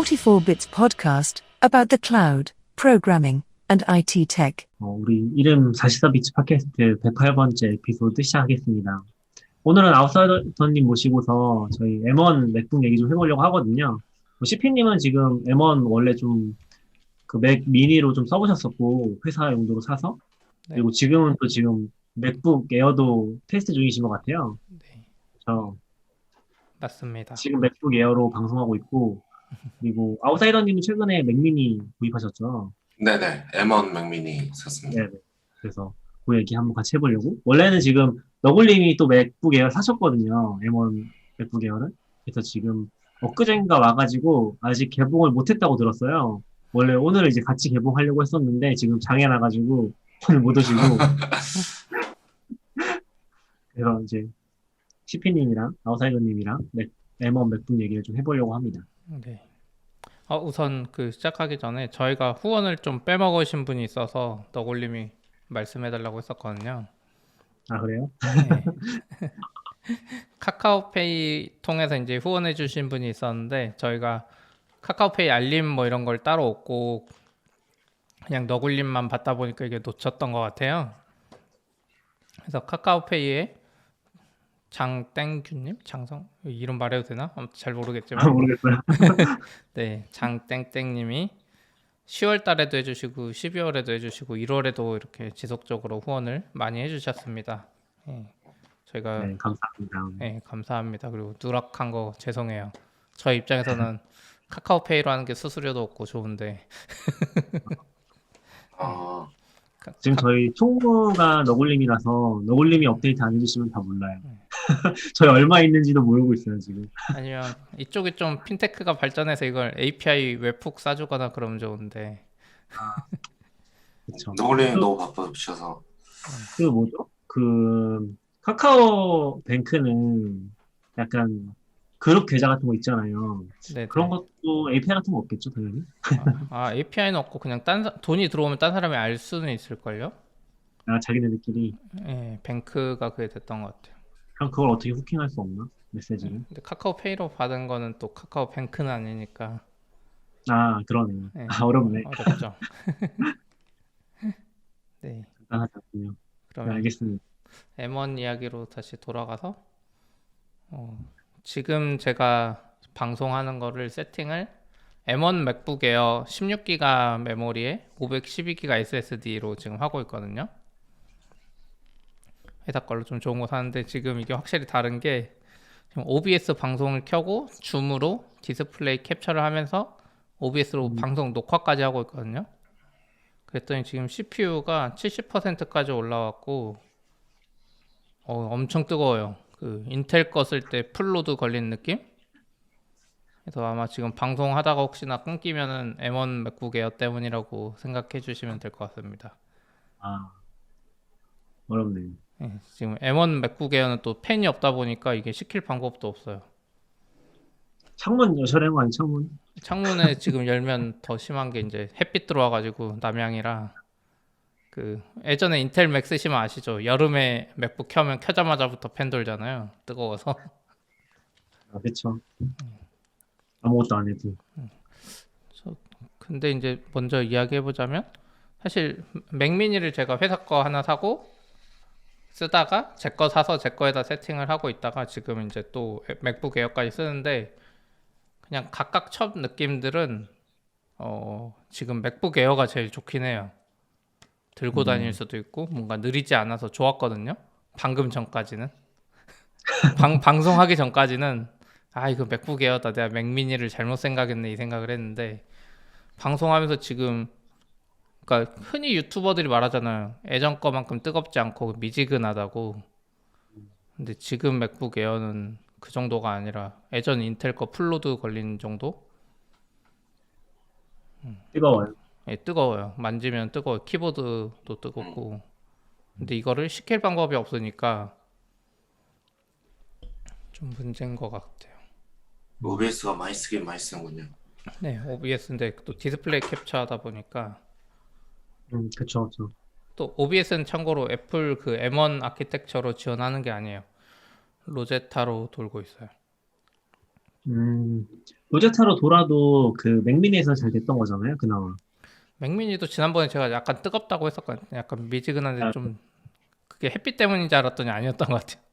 44 Bits podcast about the cloud, programming, and IT tech. 우리 이름 44비치 팟캐스트 108번째 에피소드 시작하겠습니다. 오늘은 아웃사이더님 모시고서 저희 M1 맥북 얘기 좀 해보려고 하거든요. CP님은 지금 M1 원래 좀 그 맥 미니로 좀 써보셨었고, 회사 용도로 사서. 네. 그리고 지금은 또 지금 맥북 에어도 테스트 중이신 것 같아요. 네, 저 맞습니다. 지금 맥북 에어로 방송하고 있고, 그리고 아웃사이더님은 최근에 맥 미니 구입하셨죠? 네네, M1 맥미니 샀습니다. 네. 그래서 그 얘기 한번 같이 해보려고. 원래는 지금 너굴님이 또 맥북 에어 사셨거든요. M1 맥북 에어를. 그래서 지금 엊그젠가 와가지고 아직 개봉을 못했다고 들었어요. 원래 오늘 이제 같이 개봉하려고 했었는데 지금 장애 나가지고 오늘 못 오시고. 그래서 이제 CP님이랑 아웃사이더님이랑 M1 맥북 얘기를 좀 해보려고 합니다. 네. 우선 시작하기 전에 저희가 후원을 좀 빼먹으신 분이 있어서 너굴님이 말씀해달라고 했었거든요. 아, 그래요? 네. 카카오페이 통해서 이제 후원해주신 분이 있었는데 저희가 카카오페이 알림 뭐 이런 걸 따로 없고 그냥 너굴님만 받다 보니까 이게 놓쳤던 것 같아요. 그래서 카카오페이에 장땡규님? 장성? 이름 말해도 되나? 아무튼 잘 모르겠지만 모르겠어요. 네, 장땡땡님이 10월 달에도 해주시고 12월에도 해주시고 1월에도 이렇게 지속적으로 후원을 많이 해주셨습니다. 네, 저희가 네, 감사합니다. 네, 감사합니다. 그리고 누락한 거 죄송해요. 저희 입장에서는 카카오페이로 하는 게 수수료도 없고 좋은데 아, 지금 저희 총무가 너굴님이라서 너굴님이 업데이트 안 해주시면 다 몰라요. 저희 얼마 있는지도 모르고 있어요, 지금. 아니면 이쪽이 좀 핀테크가 발전해서 이걸 API 웹훅 싸주거나 그러면 좋은데 그쵸. 너굴님 너무 바쁘셔서. 그 뭐죠? 그 카카오 뱅크는 약간 그룹 계좌 같은 거 있잖아요. 네, 그런 것도 API 같은 거 없겠죠, 당연히? API는 없고 그냥 돈이 들어오면 딴 사람이 알 수는 있을걸요? 아, 자기네들끼리. 네, 뱅크가 그게 됐던 것 같아요. 그럼 그걸 어떻게 후킹할 수 없나? 메시지를. 근데 카카오페이로 받은 거는 또 카카오뱅크는 아니니까 아, 그러네. 네, 아, 어렵네. 어렵죠. 네, 간단하셨군요. 네, 그러면 알겠습니다. M1 이야기로 다시 돌아가서 지금 제가 방송하는 거를 세팅을 M1 맥북 에어 16기가 메모리에 512기가 SSD로 지금 하고 있거든요. 회사 걸로 좀 좋은 거 사는데 지금 이게 확실히 다른 게 지금 OBS 방송을 켜고 줌으로 디스플레이 캡처를 하면서 OBS로 방송 녹화까지 하고 있거든요. 그랬더니 지금 CPU가 70%까지 올라왔고 엄청 뜨거워요. 인텔 거 쓸 때 풀로드 걸린 느낌? 그래서 아마 지금 방송하다가 혹시나 끊기면은 M1 맥북 에어 때문이라고 생각해 주시면 될 것 같습니다. 아, 어렵네. 네, 지금 M1 맥북 에어는 또 팬이 없다 보니까 이게 시킬 방법도 없어요. 창문 여셔낸 거 아니, 창문? 창문에 지금 열면 더 심한 게 이제 햇빛 들어와가지고 남향이라 예전에 인텔 맥 쓰시면 아시죠? 여름에 맥북 켜면 켜자마자부터 팬 돌잖아요. 뜨거워서. 아, 그쵸. 아무것도 안 해도. 근데 이제 먼저 이야기해보자면 사실 맥미니를 제가 회사 거 하나 사고 쓰다가 제 거 사서 제 거에다 세팅을 하고 있다가 지금 이제 또 맥북 에어까지 쓰는데 그냥 각각 첫 느낌들은 지금 맥북 에어가 제일 좋긴 해요. 들고 다닐 수도 있고 뭔가 느리지 않아서 좋았거든요. 방금 전까지는 방송하기 전까지는 이거 맥북 에어다, 내가 맥미니를 잘못 생각했네 이 생각을 했는데 방송하면서 지금 그러니까 흔히 유튜버들이 말하잖아요. 예전 거만큼 뜨겁지 않고 미지근하다고. 근데 지금 맥북 에어는 그 정도가 아니라 예전 인텔 거 풀로드 걸린 정도? 뜨거워요. 예, 뜨거워요. 만지면 뜨거워요. 키보드도 뜨겁고. 근데 이거를 시킬 방법이 없으니까 좀 문제인 것 같아요. OBS가 많이 쓰긴 많이 쓰는군요. 네, OBS인데 또 디스플레이 캡처하다 보니까 그쵸, 그쵸. 또 OBS는 참고로 애플 M1 아키텍처로 지원하는 게 아니에요. 로제타로 돌고 있어요. 로제타로 돌아도 그 맥미니에서 잘 됐던 거잖아요, 그나마. 맥미니도 지난번에 제가 약간 뜨겁다고 했었거든요. 약간 미지근한데 아, 좀 그게 햇빛 때문인지 알았더니 아니었던 것 같아요.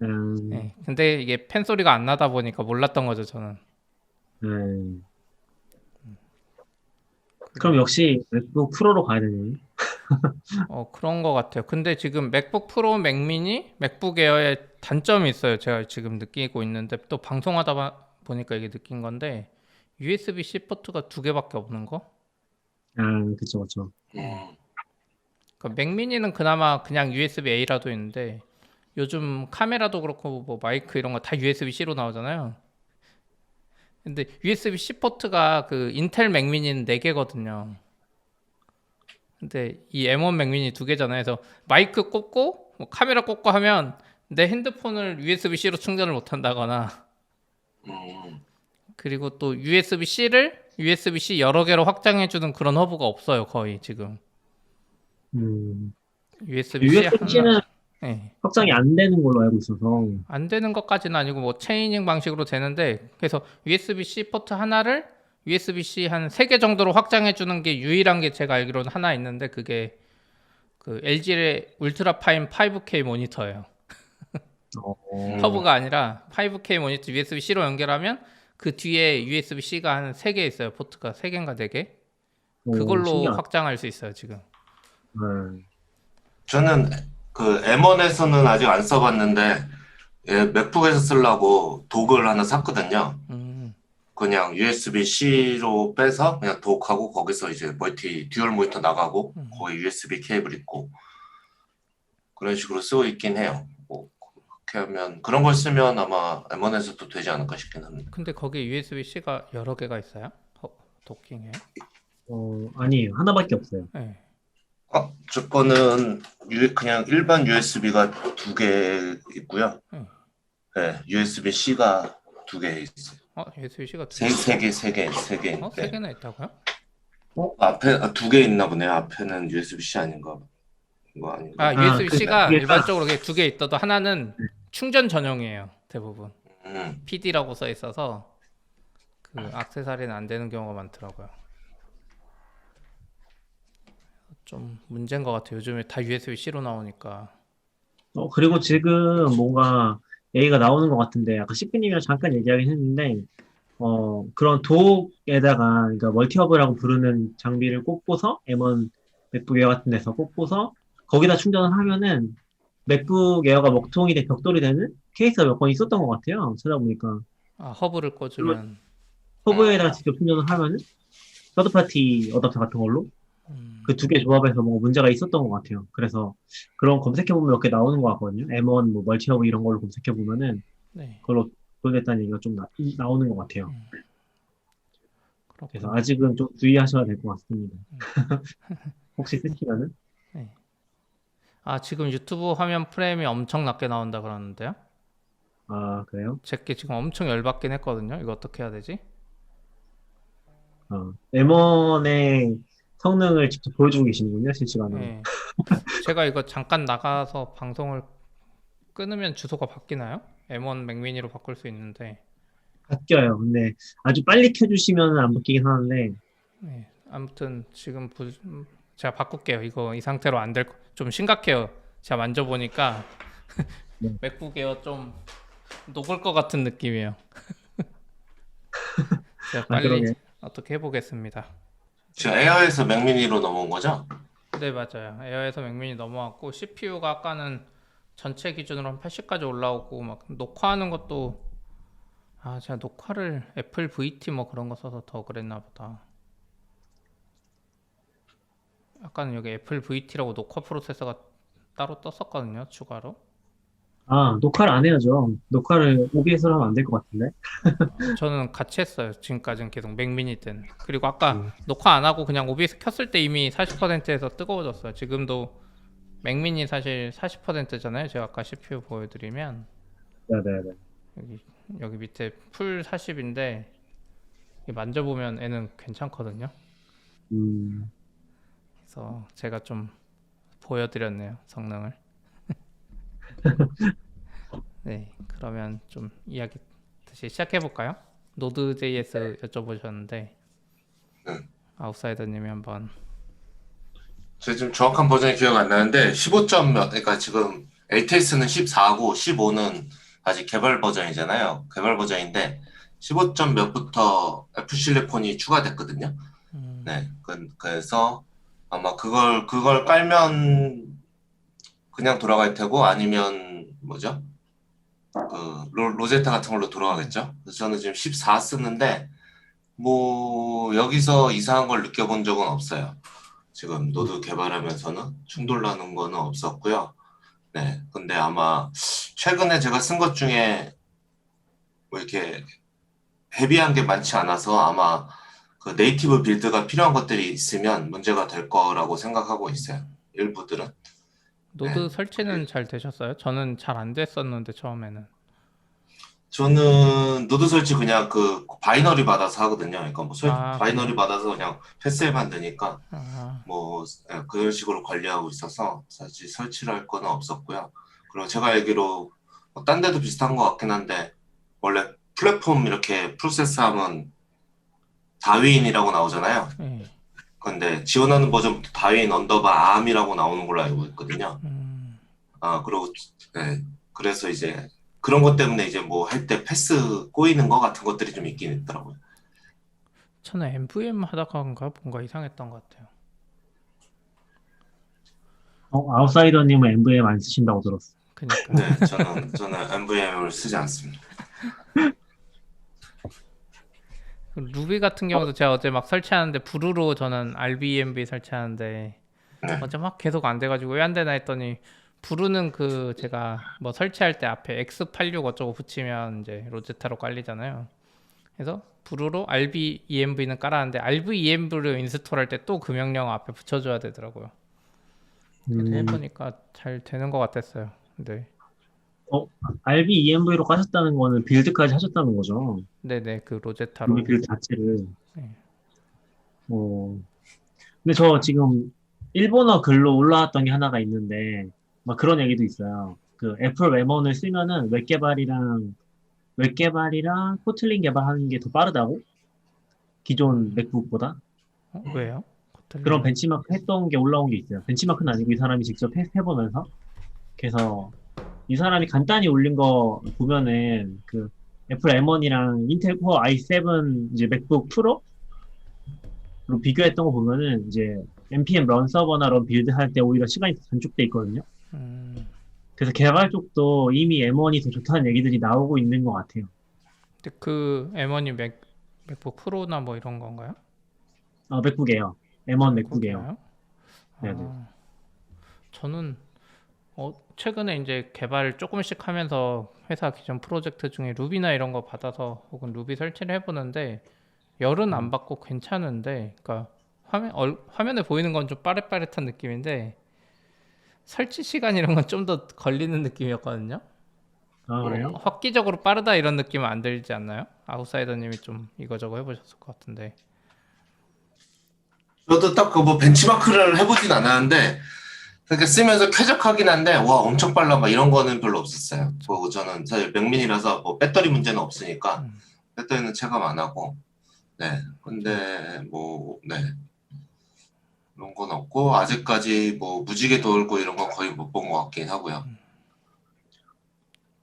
음, 예. 근데 이게 팬 소리가 안 나다 보니까 몰랐던 거죠, 저는. 네. 그럼 그리고 역시 맥북 프로로 가야 되네요. 그런 것 같아요. 근데 지금 맥북 프로, 맥미니, 맥북 에어의 단점이 있어요. 제가 지금 느끼고 있는데 또 방송하다 보니까 이게 느낀 건데 USB-C 포트가 두 개밖에 없는 거? 아, 그쵸, 그쵸. 음, 그러니까 맥미니는 그나마 그냥 USB-A라도 있는데 요즘 카메라도 그렇고 뭐 마이크 이런 거 다 USB-C로 나오잖아요. 근데 USB-C 포트가 그 인텔 맥미니는 4개거든요. 근데 이 M1 맥미니 2개잖아요. 그래서 마이크 꽂고 뭐 카메라 꽂고 하면 내 핸드폰을 USB-C로 충전을 못 한다거나 음, 그리고 또 USB-C를 USB-C 여러 개로 확장해 주는 그런 허브가 없어요. 거의 지금. 음, USB-C 하나 USBC는 예. 확장이 안 되는 걸로 알고 있어서. 안 되는 것까지는 아니고 뭐 체이닝 방식으로 되는데 그래서 USB-C 포트 하나를 USB-C 한 3개 정도로 확장해 주는 게 유일한 게 제가 알기로는 하나 있는데 그게 그 LG의 울트라 파인 5K 모니터예요. 어, 허브가 아니라 5K 모니터 USB-C로 연결하면 그 뒤에 USB-C가 한 3개 있어요. 포트가 3개인가 4개. 오, 그걸로 신기하다. 확장할 수 있어요, 지금. 네. 저는 그 M1에서는 아직 안 써봤는데 예, 맥북에서 쓰려고 독을 하나 샀거든요. 음, 그냥 USB-C로 빼서 그냥 독하고 거기서 이제 듀얼 모니터 나가고 거기 USB 케이블 있고 그런 식으로 쓰고 있긴 해요. 뭐 그렇게 하면 그런 걸 쓰면 아마 M1에서도 되지 않을까 싶긴 합니다. 근데 거기 USB-C가 여러 개가 있어요? 도킹해요? 아니에요. 하나밖에 없어요. 네. 저 거는 그냥 일반 USB가 2개 있고요. 네. 네, USB-C가 2개 있어요. USB-C가 두 세, 개 세 있어요? 개, 세 개, 세 개. 세 네. 개나 있다고요? 앞에 2개 있나 보네요. 앞에는 USB-C 아닌가? 이거 아닌가? USB-C가 그게 딱, 일반적으로 2개 있어도 하나는 충전 전용이에요, 대부분. 음, PD라고 써 있어서 그 액세서리는 안 되는 경우가 많더라고요. 좀 문제인 것 같아요. 요즘에 다 USB-C로 나오니까. 그리고 지금 뭔가 얘기가 나오는 것 같은데, 아까 CP님이랑 잠깐 얘기하긴 했는데, 그런 도옥에다가, 그러니까 멀티허브라고 부르는 장비를 꽂고서, M1 맥북 에어 같은 데서 꽂고서, 거기다 충전을 하면은, 맥북 에어가 먹통이 돼 벽돌이 되는 케이스가 몇 번 있었던 것 같아요. 찾아보니까. 허브를 그리고 꽂으면 허브에다가 직접 충전을 하면은, 서드파티 어댑터 같은 걸로, 그 두 개 조합에서 뭔가 문제가 있었던 것 같아요. 그래서 그런 검색해보면 몇 개 나오는 것 같거든요. M1, 뭐, 멀티허브 이런 걸로 검색해보면은, 네, 그걸로 도전했다는 얘기가 좀 나오는 것 같아요. 그래서 그렇군요. 아직은 좀 주의하셔야 될 것 같습니다. 혹시 쓰시면은? 네. 지금 유튜브 화면 프레임이 엄청 낮게 나온다 그러는데요? 아, 그래요? 제게 지금 엄청 열받긴 했거든요. 이거 어떻게 해야 되지? M1의 성능을 직접 보여주고 계시는군요, 실시간으로. 네. 제가 이거 잠깐 나가서 방송을 끊으면 주소가 바뀌나요? M1 맥미니로 바꿀 수 있는데 바뀌어요. 근데 아주 빨리 켜주시면 안 바뀌긴 하는데, 네. 아무튼 지금 제가 바꿀게요. 이거 이 상태로 안 될 좀 심각해요. 제가 만져보니까 네. 맥북 에어 좀 녹을 것 같은 느낌이에요. 제가 빨리 그러게. 어떻게 해보겠습니다. 지금 에어에서 맥미니로 넘어온 거죠? 네, 맞아요. 에어에서 맥미니 넘어왔고 CPU가 아까는 전체 기준으로 한 80까지 올라오고 막 녹화하는 것도 제가 녹화를 애플 VT 뭐 그런 거 써서 더 그랬나 보다. 아까는 여기 애플 VT라고 녹화 프로세서가 따로 떴었거든요, 추가로. 녹화를 안 해야죠. 녹화를 OBS로 하면 안 될 것 같은데? 저는 같이 했어요. 지금까지는 계속 맥미니 때는. 그리고 아까 음, 녹화 안 하고 그냥 OBS 켰을 때 이미 40%에서 뜨거워졌어요. 지금도 맥미니 사실 40%잖아요. 제가 아까 CPU 보여드리면 네네네. 여기 여기 밑에 풀 40인데 만져보면 애는 괜찮거든요. 음, 그래서 제가 좀 보여드렸네요, 성능을. 네, 그러면 좀 이야기 다시 시작해 볼까요? 노드.js 여쭤보셨는데 아웃사이더님이 한번. 제가 지금 정확한 버전이 기억 안 나는데 15점 몇, 그러니까 지금 LTS는 14고 15는 아직 개발 버전이잖아요. 개발 버전인데 15점 몇부터 F실리폰이 추가됐거든요. 네, 그래서 아마 그걸 깔면 그냥 돌아갈 테고 아니면 뭐죠? 그 로제타 같은 걸로 돌아가겠죠. 그래서 저는 지금 14 쓰는데 뭐 여기서 이상한 걸 느껴본 적은 없어요. 지금 노드 개발하면서는 충돌 나는 거는 없었고요. 네, 근데 아마 최근에 제가 쓴 것 중에 뭐 이렇게 헤비한 게 많지 않아서 아마 그 네이티브 빌드가 필요한 것들이 있으면 문제가 될 거라고 생각하고 있어요. 일부들은. 노드 네. 설치는 잘 되셨어요? 저는 잘 안 됐었는데 처음에는. 저는 노드 설치 그냥 그 바이너리 받아서 하거든요. 그러니까 뭐 바이너리 그래요? 받아서 그냥 패스에만 되니까 아, 뭐 그런 식으로 관리하고 있어서 사실 설치를 할 거는 없었고요. 그리고 제가 알기로 뭐딴 데도 비슷한 것 같긴 한데 원래 플랫폼 이렇게 프로세스 하면 다윈이라고 나오잖아요. 예. 근데 지원하는 버전부터 다윈 언더바 암이라고 나오는 걸로 알고 있거든요. 그리고 네, 그래서 이제 그런 것 때문에 이제 뭐 할 때 패스 꼬이는 거 같은 것들이 좀 있긴 있더라고요. 저는 MVM 하다가인가 뭔가 이상했던 것 같아요. 아웃사이더님은 MVM 안 쓰신다고 들었어. 그니까. 네, 저는 MVM을 쓰지 않습니다. 루비 같은 경우도 제가 어제 막 설치하는데 브루로 저는 RBMB 설치하는데 네. 어제 막 계속 안 돼가지고 왜 안 되나 했더니 브루는 그 제가 뭐 설치할 때 앞에 X86 어쩌고 붙이면 이제 로제타로 깔리잖아요. 그래서 브루로 RBEMV는 깔았는데 RBEMV를 인스톨할 때 또 그 명령 앞에 붙여줘야 되더라고요. 그래서 해보니까 잘 되는 것 같았어요. 근데 RBEMV로 까셨다는 거는 빌드까지 하셨다는 거죠. 네네 그 로제타로. 루비 빌드 자체를. 네. 근데 저 지금 일본어 글로 올라왔던 게 하나가 있는데 막 그런 얘기도 있어요. 그 애플 웹원을 쓰면은 웹 개발이랑 코틀린 개발하는 게 더 빠르다고? 기존 맥북보다? 왜요? 그런 벤치마크 했던 게 올라온 게 있어요. 벤치마크는 아니고 이 사람이 직접 해보면서. 그래서 이 사람이 간단히 올린 거 보면은 그 애플 M1이랑 인텔 코어 i7 이제 맥북 프로로 비교했던 거 보면은 이제 npm 런 서버나 런 빌드 할 때 오히려 시간이 더 단축돼 있거든요. 그래서 개발 쪽도 이미 M1이 더 좋다는 얘기들이 나오고 있는 것 같아요. 근데 그 M1이 맥북 프로나 뭐 이런 건가요? 맥북이에요. M1 맥북이에요. 네네. 저는 최근에 이제 개발을 조금씩 하면서 회사 기존 프로젝트 중에 루비나 이런 거 받아서 혹은 루비 설치를 해보는데 열은 안 받고 괜찮은데, 그러니까 화면에 보이는 건 좀 빠릿빠릿한 느낌인데 설치 시간 이런 건 좀 더 걸리는 느낌이었거든요. 그래요? 획기적으로 빠르다 이런 느낌은 안 들지 않나요? 아웃사이더님이 좀 이거저거 해보셨을 것 같은데. 저도 딱 그 뭐 벤치마크를 해보진 않았는데 그렇게 쓰면서 쾌적하긴 한데 와 엄청 빨라 막 이런 거는 별로 없었어요. 뭐 저는 사실 맥민이라서 뭐 배터리 문제는 없으니까 배터리는 체감 안 하고 네 근데 뭐 네 그런 건 없고 아직까지 뭐 무지개 돌고 이런 건 거의 못 본 것 같긴 하고요.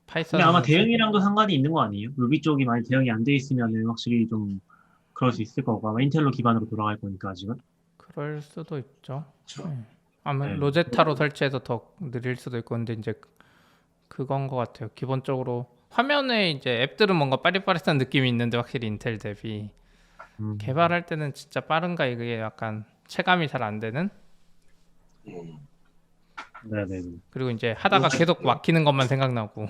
근데 아마 대응이랑도 상관이 있는 거 아니에요? 루비 쪽이 많이 대응이 안 돼 있으면은 확실히 좀 그럴 수 있을 거고 아마 인텔로 기반으로 돌아갈 거니까 아직은. 그럴 수도 있죠. 그렇죠. 아마 로제타로 설치해서 더 느릴 수도 있고, 근데 이제 그건 것 같아요. 기본적으로 화면에 이제 앱들은 뭔가 빠릿빠릿한 느낌이 있는데 확실히 인텔 대비 개발할 때는 진짜 빠른가 이게 약간 체감이 잘 안 되는. 네네. 그리고 이제 하다가 계속 막히는 것만 생각나고.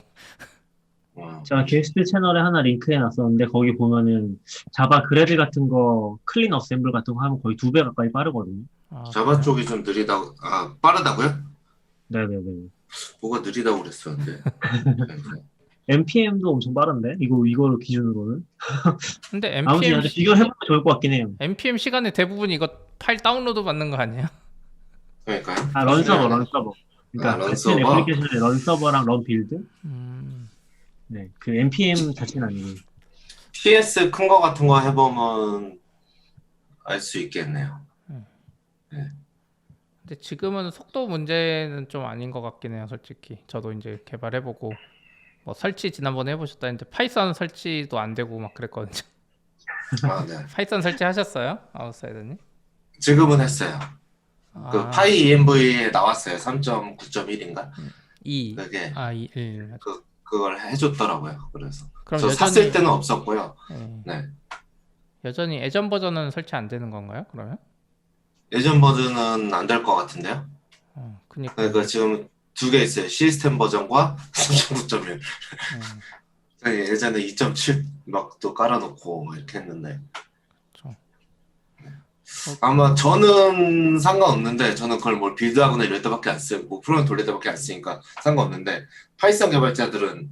제가 게스트 채널에 하나 링크해 놨었는데 거기 보면은 자바 그래드 같은 거 클린 어셈블 같은 거 하면 거의 2배 가까이 빠르거든요. 자바 쪽이 좀 느리다고 빠르다고요? 네네네. 뭐가 느리다고 그랬었는데 npm도 엄청 빠른데 이거를 기준으로는. 근데 아무튼 아주 비교해보면 좋을 것 같긴 해요. npm 시간에 대부분 이거 파일 다운로드 받는 거 아니에요? 그러니까요. 런서버. 그러니까 런 같은 서버. 애플리케이션의 런서버랑 런빌드. 네, 그 npm 자체는 아니고. PS 큰 거 같은 거 해보면 알 수 있겠네요. 근데 지금은 속도 문제는 좀 아닌 것 같긴 해요, 솔직히. 저도 이제 개발해보고 뭐 설치 지난번에 해보셨다 했는데 파이썬 설치도 안 되고 막 그랬거든요. 아, 네. 파이썬 설치 하셨어요, 아웃사이더님? 지금은 했어요. 그 아, 파이 ENV에 나왔어요. 3.9.1인가? 2, 그게 1. 그걸 해줬더라고요. 그래서 그럼 저 여전히 샀을 때는 없었고요. 예, 네. 여전히 예전 버전은 설치 안 되는 건가요? 그러면? 예전 버전은 안 될 것 같은데요. 그니까. 그러니까 지금 두 개 있어요. 시스템 버전과 3.9.1. 예전에 2.7 막 또 깔아놓고 이렇게 했는데 그렇죠. 아마 저는 상관없는데 저는 그걸 뭘 빌드하거나 이럴 때밖에 안 쓰고 프로그램 돌릴 때밖에 안 쓰니까 상관없는데 파이썬 개발자들은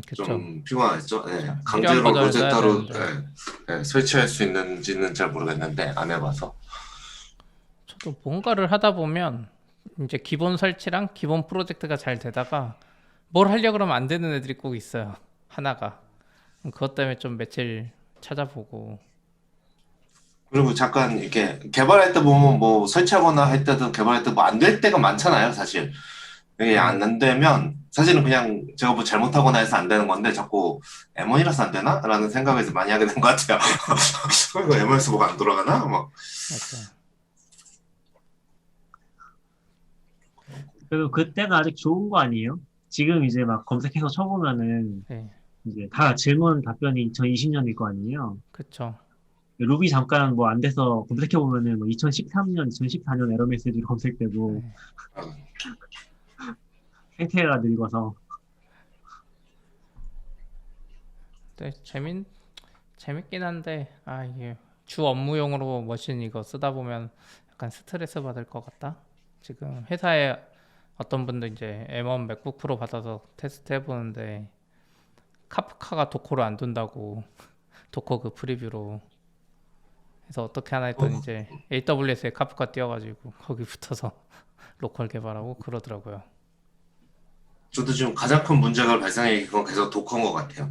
그쵸. 좀 피곤하겠죠. 네. 그쵸. 강제로 필요한 버전을 써야 로제타로 되는데. 설치할 수 있는지는 잘 모르겠는데 안 해봐서. 저도 뭔가를 하다 보면 이제 기본 설치랑 기본 프로젝트가 잘 되다가 뭘 하려고 그러면 안 되는 애들이 꼭 있어요. 하나가. 그것 때문에 좀 며칠 찾아보고. 그리고 잠깐 이렇게 개발할 때 보면 뭐 설치하거나 할 때도 개발할 때 뭐 안 될 때가 많잖아요, 사실. 이게 안 되면 사실은 그냥 제가 뭐 잘못하거나 해서 안 되는 건데 자꾸 M1이라서 안 되나? 라는 생각을 좀 많이 하게 된 것 같아요. 이거 M1에서 뭐가 안 돌아가나? 막. 맞아요. 그리고 그때가 아직 좋은 거 아니에요? 지금 이제 막 검색해서 쳐보면은 네, 이제 다 질문 답변이 2020년일 거 아니에요? 그쵸. 루비 잠깐 뭐 안 돼서 검색해보면은 뭐 2013년, 2014년 에러 메시지로 검색되고 네. 생태가 늙어서 네, 재밌긴 한데 이게 주 업무용으로 머신 이거 쓰다 보면 약간 스트레스 받을 것 같다. 지금 회사에 어떤 분도 이제 M1 맥북 프로 받아서 테스트 해보는데 카프카가 도커로 안 돈다고 도커 그 프리뷰로 그래서 어떻게 하나 했더니 이제 AWS에 카프카 띄워가지고 거기 붙어서 로컬 개발하고 그러더라고요. 저도 지금 가장 큰 문제가 발생해 그건 계속 도커인 것 같아요.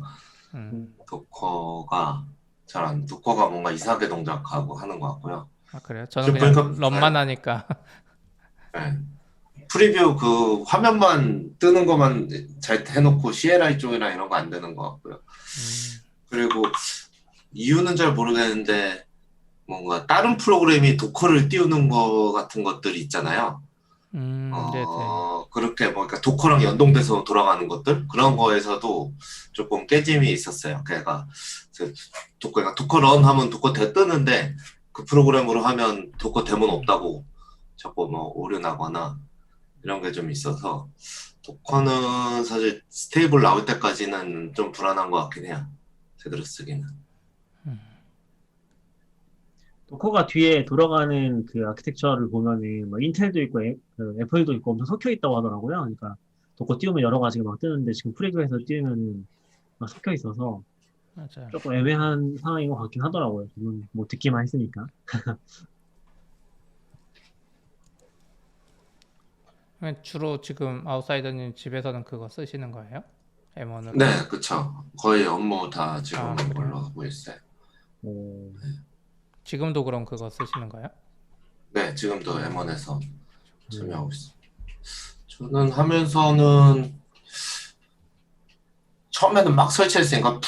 도커가 뭔가 이상하게 동작하고 하는 것 같고요. 아 그래요? 저는 지금 그냥 보니까 런만 하니까 네. 프리뷰 그 화면만 뜨는 것만 잘 해놓고 CLI 쪽이나 이런 거 안 되는 것 같고요. 그리고 이유는 잘 모르겠는데 뭔가 다른 프로그램이 도커를 띄우는 거 같은 것들이 있잖아요. 네네. 그렇게 뭐 그러니까 도커랑 연동돼서 돌아가는 것들 그런 거에서도 조금 깨짐이 있었어요. 그러니까 도커 런 하면 도커 대 뜨는데 그 프로그램으로 하면 도커 대문 없다고 자꾸 뭐 오류 나거나 이런 게 좀 있어서 도커는 사실 스테이블 나올 때까지는 좀 불안한 것 같긴 해요. 제대로 쓰기는. 도커가 뒤에 돌아가는 그 아키텍처를 보면은 뭐 인텔도 있고 그 애플도 있고 엄청 섞여 있다고 하더라고요. 그러니까 도커 띄우면 여러 가지가 막 뜨는데 지금 프리뷰에서 띄우면은 막 섞여 있어서 맞아요. 조금 애매한 상황인 것 같긴 하더라고요. 저는 뭐 듣기만 했으니까. 주로 지금 아웃사이더님 집에서는 그거 쓰시는 거예요? M1으로? 네, 그쵸. 거의 업무 다 지금 그래요? 걸로 하고 있어요. 지금도 그럼 그거 쓰시는 거예요? 네, 지금도 M1에서 참여하고 있어요. 저는 하면서는 처음에는 막 설치했으니까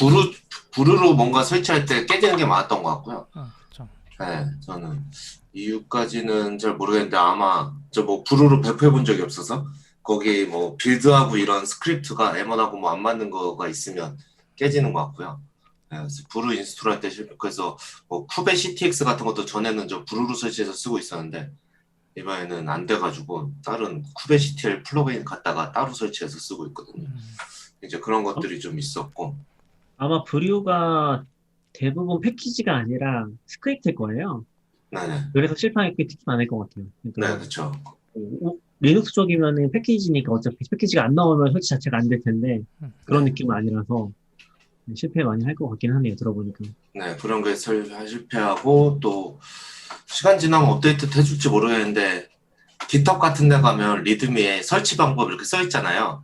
부르로 뭔가 설치할 때 깨지는 게 많았던 것 같고요. 그렇죠. 네, 저는 이유까지는 잘 모르겠는데 아마 저 뭐 부르로 배포해 본 적이 없어서 거기 뭐 빌드하고 이런 스크립트가 M1하고 뭐 안 맞는 거가 있으면 깨지는 것 같고요. 네, 그래서 부르 인스톨 할 때 그래서 뭐 쿠베 CTX 같은 것도 전에는 저 부르로 설치해서 쓰고 있었는데 이번에는 안 돼가지고 다른 쿠베 CTL 플러그인 갖다가 따로 설치해서 쓰고 있거든요. 이제 그런 것들이 좀 있었고 아마 브리오가 대부분 패키지가 아니라 스크립트일 거예요. 네네. 그래서 실패하기 특히 많을 것 같아요. 그러니까 네, 그렇죠. 리눅스 쪽이면은 패키지니까 어차피 패키지가 안 나오면 설치 자체가 안 될 텐데 그런 느낌은 아니라서 실패 많이 할 것 같긴 하네요. 들어보니까. 네, 그런 게 실패하고 또 시간 지나면 업데이트 해줄지 모르겠는데 GitHub 같은 데 가면 리드미에 설치 방법 이렇게 써 있잖아요.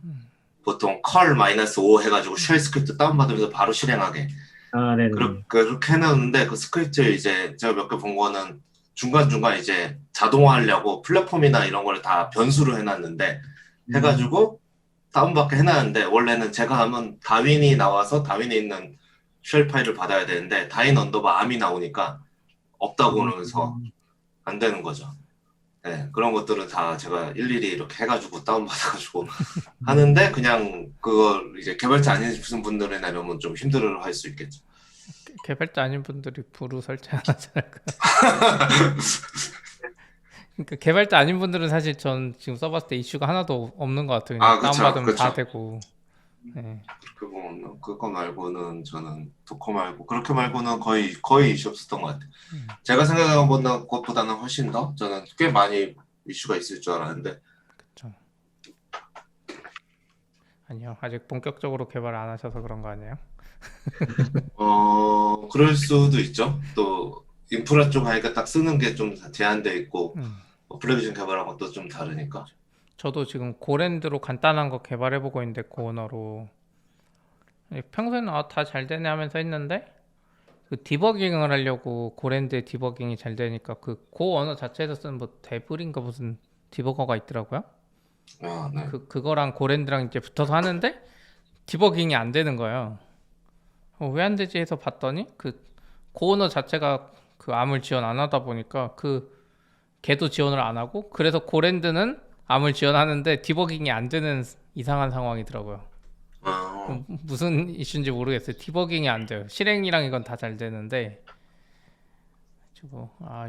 보통 컬 -5 해가지고 쉘 스크립트 다운받으면서 바로 실행하게 아, 네네. 그렇게 해놨는데 그 스크립트 이제 제가 몇 개 본 거는 중간중간 이제 자동화하려고 플랫폼이나 이런 걸 다 변수로 해놨는데 해가지고 다운받게 해놨는데 원래는 제가 하면 다윈이 나와서 다윈에 있는 쉘 파일을 받아야 되는데 다윈 언더바 암이 나오니까 없다고 그러면서 안 되는 거죠. 네, 그런 것들은 다 제가 일일이 이렇게 해가지고 다운받아가지고 하는데 그냥 그걸 이제 개발자 아니신 분들이나 이러면 좀 힘들어 할 수 있겠죠. 개발자 아닌 분들이 부루 설치 안 하잖아요. 그러니까 개발자 아닌 분들은 사실 전 지금 써봤을 때 이슈가 하나도 없는 것 같아요. 그냥 그쵸, 다운받으면 다 그쵸. 되고. 네. 그렇게 보면 그거 말고는 저는 도커 말고 그렇게 말고는 거의 이슈 없었던 것 같아요. 제가 생각한 것보다는 훨씬 더 저는 꽤 많이 이슈가 있을 줄 알았는데 그렇죠. 아니요, 아직 본격적으로 개발 안 하셔서 그런 거 아니에요? 그럴 수도 있죠. 또 인프라 쪽 하니까 딱 쓰는 게 좀 제한돼 있고 어플리케이션 개발한 것도 좀 다르니까. 저도 지금 고랜드로 간단한 거 개발해보고 있는데 고 언어로 평소에는 다 잘 되네 하면서 했는데 그 디버깅을 하려고 고랜드 디버깅이 잘 되니까 그 고 언어 자체에서 쓰는 뭐 데블인가 무슨 디버거가 있더라고요. 네. 그거랑 고랜드랑 이제 붙어서 하는데 디버깅이 안 되는 거예요. 왜 안 되지 해서 봤더니 그 고 언어 자체가 그 암을 지원 안 하다 보니까 그 걔도 지원을 안 하고 그래서 고랜드는 암을 지원하는데 디버깅이 안 되는 이상한 상황이더라고요. 무슨 이슈인지 모르겠어요. 디버깅이 안 돼요. 실행이랑 이건 다 잘 되는데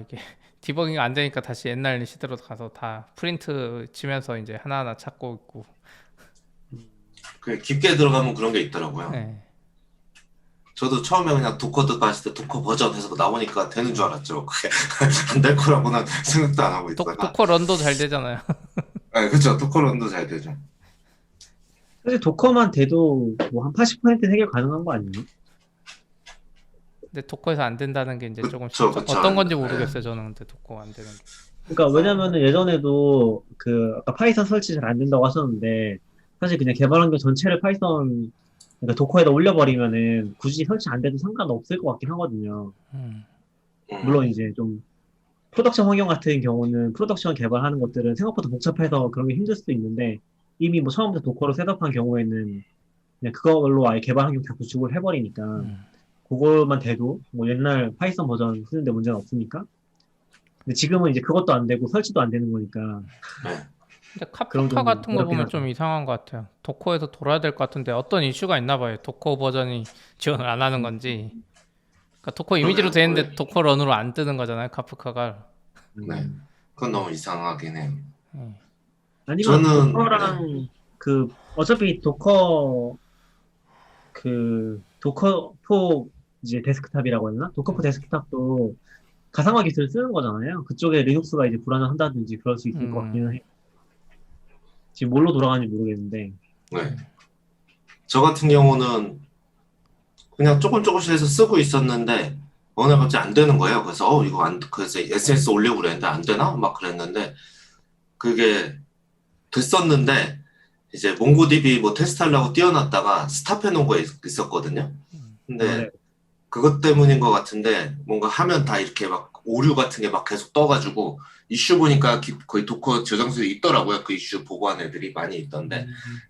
이게 디버깅이 안 되니까 다시 옛날 시대로 가서 다 프린트 치면서 이제 하나하나 찾고 있고. 깊게 들어가면 그런 게 있더라고요. 네. 저도 처음에 그냥 도커 봤을 때 도커 버전 해서 나오니까 되는 줄 알았죠. 그게 안 될 거라고는 생각도 안 하고 있다가. 도커 런도 잘 되잖아요. 네, 그렇죠. 도커 런도 잘 되죠. 사실 도커만 돼도 뭐 한 80% 해결 가능한 거 아니에요? 근데 도커에서 안 된다는 게 이제 조금 그쵸, 그쵸. 어떤 건지 모르겠어요. 저는 근데 도커가 안 되는 게. 그러니까 왜냐면은 예전에도 아까 파이썬 설치 잘 안 된다고 하셨는데 사실 그냥 개발 환경 전체를 그러니까 도커에다 올려버리면은 굳이 설치 안 돼도 상관없을 것 같긴 하거든요. 물론 이제 좀 프로덕션 환경 같은 경우는 프로덕션 개발하는 것들은 생각보다 복잡해서 그런 게 힘들 수도 있는데 이미 뭐 처음부터 도커로 셋업한 경우에는 그냥 그걸로 아예 개발 환경 다 구축을 해버리니까 그걸만 돼도 뭐 옛날 파이썬 버전 쓰는데 문제는 없으니까. 근데 지금은 이제 그것도 안 되고 설치도 안 되는 거니까. 근데 카프카 같은 거 보면 좀 이상한 것 같아요. 도커에서 돌아야 될 것 같은데 어떤 이슈가 있나 봐요. 도커 버전이 지원을 안 하는 건지. 그러니까 도커 이미지로 돼 있는데 도커 런으로 안 뜨는 거잖아요. 카프카가. 네, 그건 너무 이상하긴 해요. 아니면 저는 도커랑 어차피 도커4 이제 데스크탑이라고 했나? 도커4 데스크탑도 가상화 기술을 쓰는 거잖아요. 그쪽에 리눅스가 이제 불안한다든지 그럴 수 있을 것 같기는 해요. 지금 뭘로 돌아가는지 모르겠는데. 네. 저 같은 경우는 그냥 조금씩 해서 쓰고 있었는데 어느 날 갑자기 안 되는 거예요. 그래서 그래서 SNS 올리고 그랬는데 안 되나? 막 그랬는데 그게 됐었는데 이제 몽고DB 뭐 테스트하려고 띄워놨다가 스탑해 놓은 거 있었거든요. 근데 그것 때문인 것 같은데 뭔가 하면 다 이렇게 막 오류 같은 게 막 계속 떠가지고 이슈 보니까 거의 도커 저장소에 있더라고요. 그 이슈 보고한 애들이 많이 있던데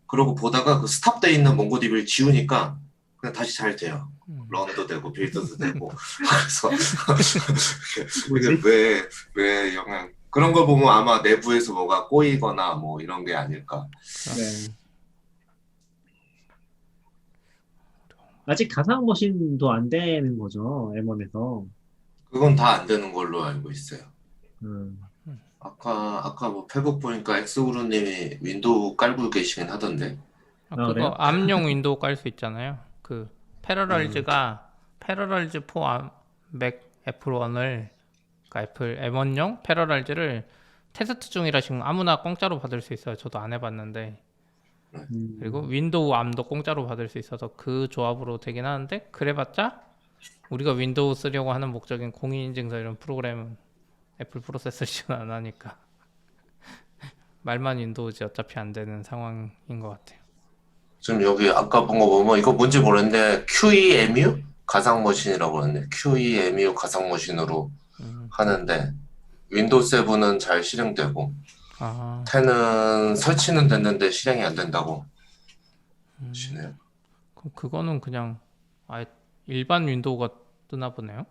그러고 보다가 그 스탑돼 있는 몽고DB를 지우니까 그냥 다시 잘 돼요. 런도 되고 빌드도 되고 그래서 이게 왜 영향 그런 걸 보면 아마 내부에서 뭐가 꼬이거나 뭐 이런 게 아닐까. 네. 아직 가상 머신도 안 되는 거죠, M1에서. 그건 다 안 되는 걸로 알고 있어요. 아, 아까 뭐 페북 보니까 엑스그루님이 윈도우 깔고 계시긴 하던데. 그거 그래요? 암용 윈도우 깔 수 있잖아요. 그 패러럴즈가 패러럴즈 4 맥 애플 1을 그러니까 애플 M1용 패러럴즈를 테스트 중이라 지금 아무나 공짜로 받을 수 있어요. 저도 안 해봤는데. 그리고 윈도우 암도 공짜로 받을 수 있어서 그 조합으로 되긴 하는데 그래봤자 우리가 윈도우 쓰려고 하는 목적인 공인인증서 이런 프로그램은 애플 프로세서 지원 안 하니까 말만 윈도우지 어차피 안 되는 상황인 것 같아요. 지금 여기 아까 본 거 보면 이거 뭔지 모르는데 QEMU? 가상 머신이라고 하는데 QEMU 가상 머신으로 음. 하는데 윈도우 7은 잘 실행되고 아, 10은 설치는 됐는데 실행이 안 된다고 하시네요. 그럼 그거는 그냥 아예 일반 윈도우가 뜨나 보네요.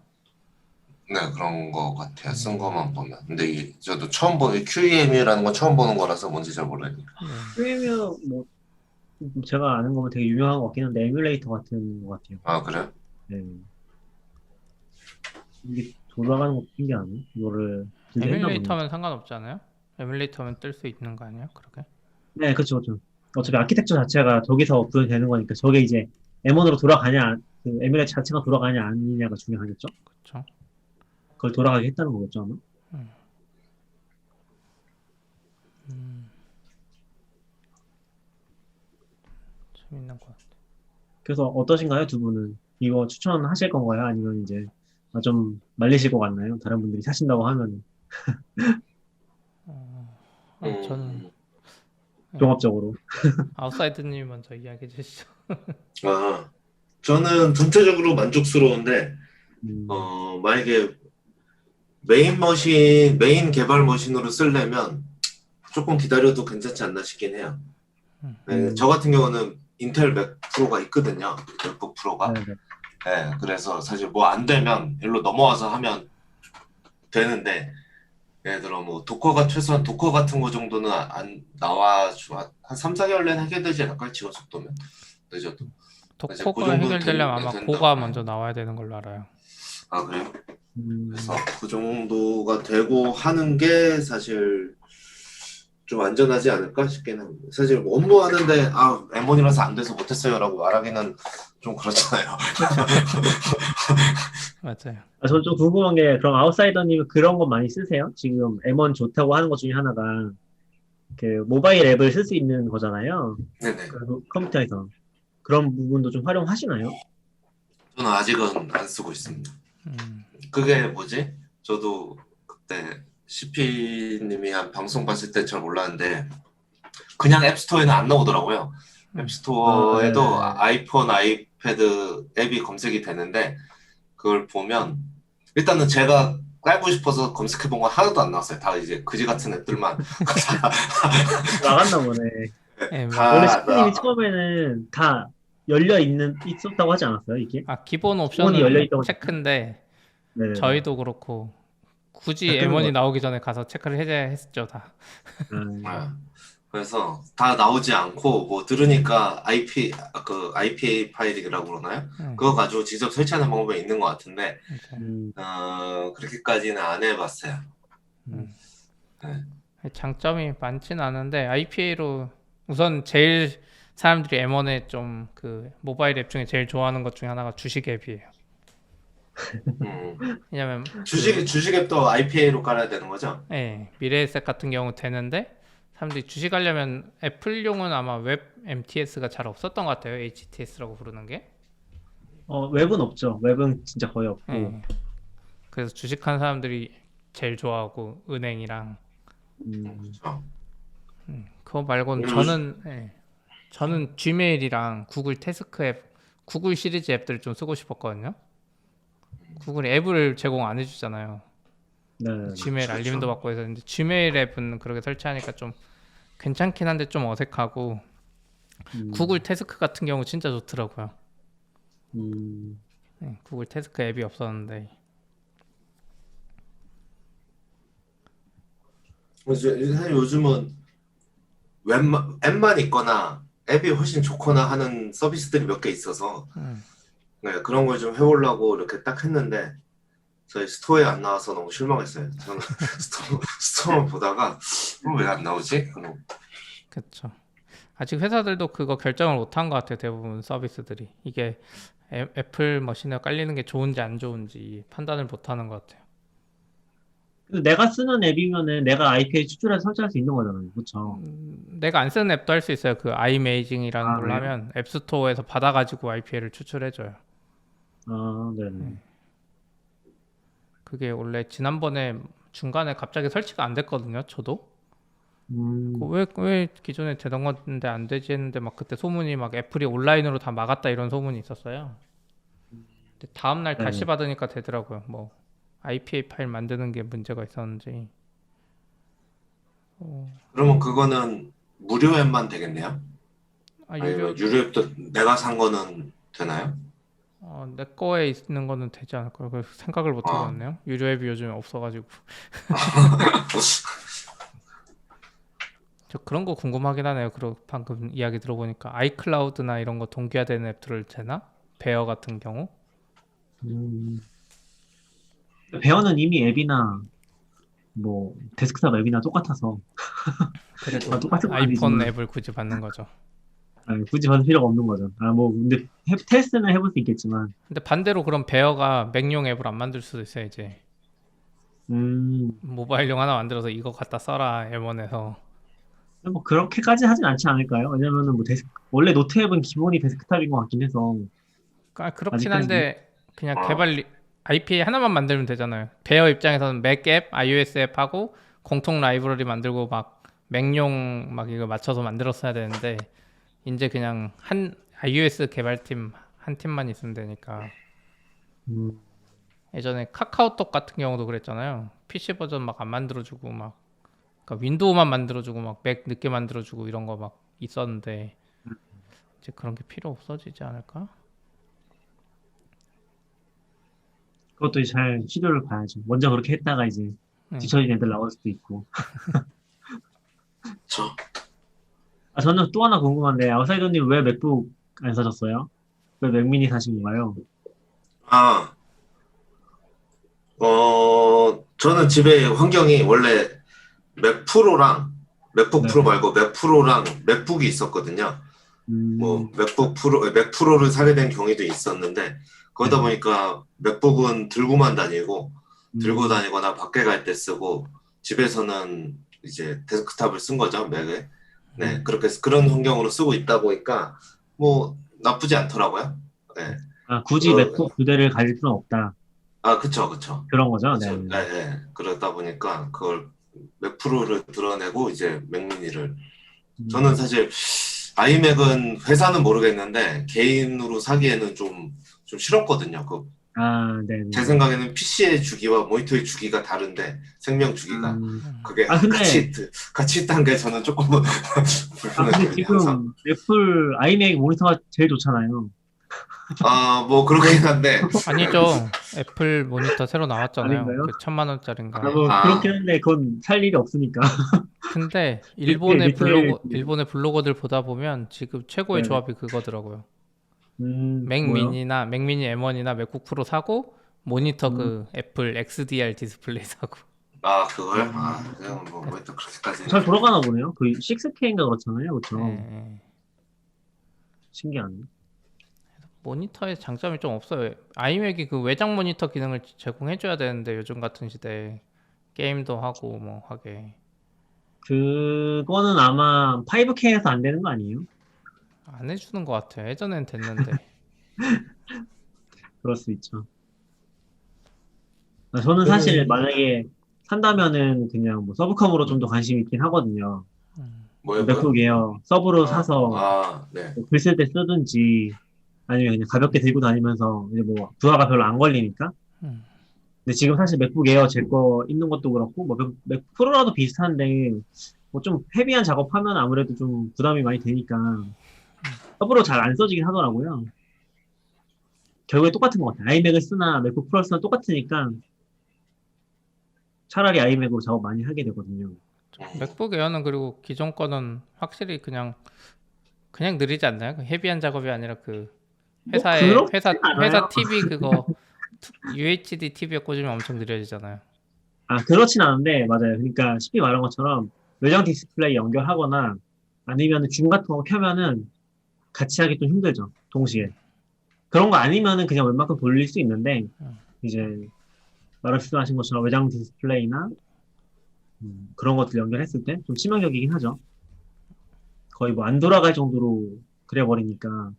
네, 그런 거 같아요. 쓴 것만 보면. 근데 저도 처음 보는 QEMU라는 건 처음 보는 거라서 뭔지 잘 몰라요. 그러면 뭐 제가 아는 거면 되게 유명한 것 같긴 한데 에뮬레이터 같은 것 같아요. 아, 그래요? 네. 이게 돌아가는 것도 신기하네. 이거를 진짜 했나 보네. 에뮬레이터면 상관없지 않아요? 에뮬레이터면 뜰 수 있는 거 아니에요? 그러게. 네, 그렇죠, 그렇죠. 어차피 아키텍처 자체가 저기서 구현되는 거니까 저게 이제 M1으로 돌아가냐, 그 에뮬레이터 자체가 돌아가냐 아니냐가 중요하겠죠. 그렇죠. 그걸 돌아가게 했다는 거겠죠, 아마. 재밌는 것 같아. 그래서 어떠신가요, 두 분은? 이거 추천하실 건가요? 아니면 이제 좀 말리실 것 같나요? 다른 분들이 사신다고 하면 저는 종합적으로. 아웃사이드님 먼저 이야기해 주시죠. 아, 저는 전체적으로 만족스러운데, 음, 만약에 메인 개발 머신으로 쓰려면 조금 기다려도 괜찮지 않나 싶긴 해요. 네, 저 같은 경우는 인텔 맥 프로가 있거든요. 맥북 프로가. 네, 네. 네, 그래서 사실 뭐 안 되면 일로 넘어와서 하면 되는데, 예를 들어 뭐 최소한 도커 같은 거 정도는 안 나와줘. 한 3, 4개월 내에 해결되지 않을까요? 지원 속도면. 늦어도. 이제 그 도커가 정도 해결되려면 아마 된다고 고가 봐요. 먼저 나와야 되는 걸로 알아요. 아, 그래요? 음, 그래서 그 정도가 되고 하는 게 사실 좀 안전하지 않을까 싶긴 합니다. 사실 뭐 업무하는데 M1이라서 안 돼서 못했어요라고 말하기는 좀 그렇잖아요. 맞아요. 저는 좀 궁금한 게, 그럼 아웃사이더님은 그런 거 많이 쓰세요? 지금 M1 좋다고 하는 것 중에 하나가, 그, 모바일 앱을 쓸 수 있는 거잖아요. 네네. 그 컴퓨터에서. 그런 부분도 좀 활용하시나요? 저는 아직은 안 쓰고 있습니다. 음, 그게 뭐지? 저도 그때 CP님이 한 방송 봤을 때 잘 몰랐는데 그냥 앱스토어에는 안 나오더라고요. 앱스토어에도 네. 아이폰, 아이패드 앱이 검색이 되는데 그걸 보면 일단은 제가 깔고 싶어서 검색해본 건 하나도 안 나왔어요. 다 이제 그지 같은 앱들만 나갔나 보네. 원래 다 CP님이 처음에는 다 있었다고 하지 않았어요, 이게? 기본 기본이 열려 옵션은 있다고. 체크인데 네네. 저희도 그렇고 굳이 다 뜨는 M1이 것 나오기 전에 가서 체크를 해야 했죠 다. 같아요. 그래서 다 나오지 않고 뭐 들으니까 IPA 파일이라고 그러나요? 그거 가지고 직접 설치하는 방법이 있는 것 같은데 그렇게까지는 안 해봤어요. 네. 장점이 많진 않은데 IPA로 우선 제일 사람들이 M1에 좀 그 모바일 앱 중에 제일 좋아하는 것 중에 하나가 주식 앱이에요. 왜냐면 주식 앱도 IPA로 깔아야 되는 거죠? 네, 미래에셋 같은 경우 되는데 사람들이 주식하려면 애플용은 아마 웹 MTS가 잘 없었던 것 같아요. HTS라고 부르는 게. 웹은 없죠. 웹은 진짜 거의 없고. 네. 그래서 주식하는 사람들이 제일 좋아하고 은행이랑 그렇죠. 그거 말고는 저는 지메일이랑 구글 태스크 앱, 구글 시리즈 앱들을 좀 쓰고 싶었거든요. 구글이 앱을 제공 안 해주잖아요. 네. 지메일 그렇죠. 알림도 받고 해서 근데 지메일 앱은 그렇게 설치하니까 좀 괜찮긴 한데 좀 어색하고 구글 태스크 같은 경우 진짜 좋더라고요. 네, 구글 태스크 앱이 없었는데 사실 요즘은 앱만 있거나 앱이 훨씬 좋거나 하는 서비스들이 몇 개 있어서 네, 그런 걸 좀 해보려고 이렇게 딱 했는데 저희 스토어에 안 나와서 너무 실망했어요. 저는 스토어 보다가 왜 안 나오지? 그렇죠. 아직 회사들도 그거 결정을 못한 것 같아요. 대부분 서비스들이 이게 애플 머신에 깔리는 게 좋은지 안 좋은지 판단을 못하는 것 같아요. 내가 쓰는 앱이면은 내가 IPA 추출해서 설치할 수 있는 거잖아요. 그렇죠. 내가 안 쓰는 앱도 할 수 있어요. 그 아이메이징이라는 걸로 그래요? 하면 앱스토어에서 받아가지고 IPA를 추출해줘요. 네네. 그게 원래 지난번에 중간에 갑자기 설치가 안 됐거든요. 저도 왜 기존에 되던 건데 안 되지 했는데 막 그때 소문이 막 애플이 온라인으로 다 막았다 이런 소문이 있었어요. 근데 다음날 네. 다시 받으니까 되더라고요. 뭐 IPA 파일 만드는 게 문제가 있었는지. 그러면 그거는 무료 앱만 되겠네요? 유료 아니면 유료 앱도 내가 산 거는 되나요? 내 거에 있는 거는 되지 않을까요? 그래서 생각을 못 아. 해봤네요. 유료 앱이 요즘에 없어가지고. 저 그런 거 궁금하긴 하네요. 방금 이야기 들어보니까 아이클라우드나 이런 거 동기화되는 앱들을 되나? 베어 같은 경우? 음, 베어는 이미 앱이나 뭐 데스크탑 앱이나 똑같아서 그래도 똑같은 건 아이폰 아니지만 앱을 굳이 받는 거죠. 굳이 받을 필요가 없는 거죠. 뭐 근데 테스트는 해볼 수 있겠지만 근데 반대로 그럼 베어가 맥용 앱을 안 만들 수도 있어요. 이제 모바일용 하나 만들어서 이거 갖다 써라 M1에서. 뭐 그렇게까지 하진 않지 않을까요? 왜냐면은 뭐 원래 노트 앱은 기본이 데스크탑인 것 같긴 해서 그렇긴 아직까지 한데 그냥 어. IPA 하나만 만들면 되잖아요. 베어 입장에서는 맥 앱, iOS 앱 하고 공통 라이브러리 만들고 막 맥용 막 이거 맞춰서 만들었어야 되는데 이제 그냥 한 iOS 개발팀 한 팀만 있으면 되니까. 음, 예전에 카카오톡 같은 경우도 그랬잖아요. PC 버전 막 안 만들어주고 막 그러니까 윈도우만 만들어주고 막 맥 늦게 만들어주고 이런 거 막 있었는데 이제 그런 게 필요 없어지지 않을까? 그것도 이제 잘 시도를 봐야죠. 먼저 그렇게 했다가 이제 뒤처진 애들 나올 수도 있고. 저 저는 또 하나 궁금한데 아웃사이더님 왜 맥북 안 사셨어요? 왜 맥미니 사신 건가요? 아, 저는 집에 환경이 원래 맥 프로랑 맥북 네. 프로 말고 맥 프로랑 맥북이 있었거든요. 뭐 맥 프로를 사게 된 경위도 있었는데 그러다 네. 보니까 맥북은 들고만 다니고 들고 음, 다니거나 밖에 갈 때 쓰고 집에서는 이제 데스크탑을 쓴 거죠, 맥에. 네, 그렇게 그런 환경으로 쓰고 있다 보니까 뭐 나쁘지 않더라고요. 네. 굳이 맥북 두 대를 가질 필요는 없다. 그쵸, 그쵸. 그런 거죠? 네. 그쵸. 네, 네. 그러다 보니까 그걸 맥 프로를 드러내고 이제 맥미니를 저는 사실 아이맥은 회사는 모르겠는데 개인으로 사기에는 좀 싫었거든요. 네. 제 생각에는 PC의 주기와 모니터의 주기가 다른데 생명 주기가 그게 근데 같이 있다는 게 저는 조금 근데 불편했거든요. 항상. 지금 애플 아이맥 모니터가 제일 좋잖아요. 뭐 그렇긴 한데 아니죠. 애플 모니터 새로 나왔잖아요. 아닌가요? 그 1,000만 원짜리인가. 뭐 그렇긴 한데 그건 살 일이 없으니까. 근데 리테일 일본의 블로거들 보다 보면 지금 최고의 네네. 조합이 그거더라고요. 맥미니 M1이나 맥북 프로 사고 모니터 그 애플 XDR 디스플레이 사고. 그걸 그냥 뭐 모니터 그렇게까지 잘 돌아가나 보네요. 그 6K인가 그렇잖아요. 그렇죠. 네. 신기하네. 모니터의 장점이 좀 없어요. 아이맥이 그 외장 모니터 기능을 제공해줘야 되는데 요즘 같은 시대에 게임도 하고 뭐 하게 그거는 아마 5K에서 안 되는 거 아니에요? 안 해주는 것 같아요. 예전엔 됐는데. 그럴 수 있죠. 저는 사실 만약에 산다면은 그냥 뭐 서브컴으로 좀 더 관심 있긴 하거든요. 뭐요? 맥북 에어 서브로 사서 네. 글 쓸 때 쓰든지 아니면 그냥 가볍게 들고 다니면서 이제 뭐 부하가 별로 안 걸리니까. 근데 지금 사실 맥북 에어 제 거 있는 것도 그렇고 뭐 맥 프로라도 비슷한데 뭐 좀 헤비한 작업하면 아무래도 좀 부담이 많이 되니까 서브로 잘 안 써지긴 하더라고요. 결국에 똑같은 것 같아요. 아이맥을 쓰나 맥북 프로 쓰나 똑같으니까 차라리 아이맥으로 작업 많이 하게 되거든요. 맥북 에어는 그리고 기존 거는 확실히 그냥 느리지 않나요? 그 헤비한 작업이 아니라 그 회사에 뭐 그렇진 않아요. 회사 TV 그거 UHD TV에 꽂으면 엄청 느려지잖아요. 그렇진 않은데, 맞아요. 그러니까 쉽게 말한 것처럼 외장 디스플레이 연결하거나 아니면 줌 같은 거 켜면은 같이 하기 좀 힘들죠. 동시에. 그런 거 아니면은 그냥 웬만큼 돌릴 수 있는데, 이제 말씀하신 것처럼 외장 디스플레이나 그런 것들 연결했을 때 좀 치명적이긴 하죠. 거의 뭐 안 돌아갈 정도로 그래버리니까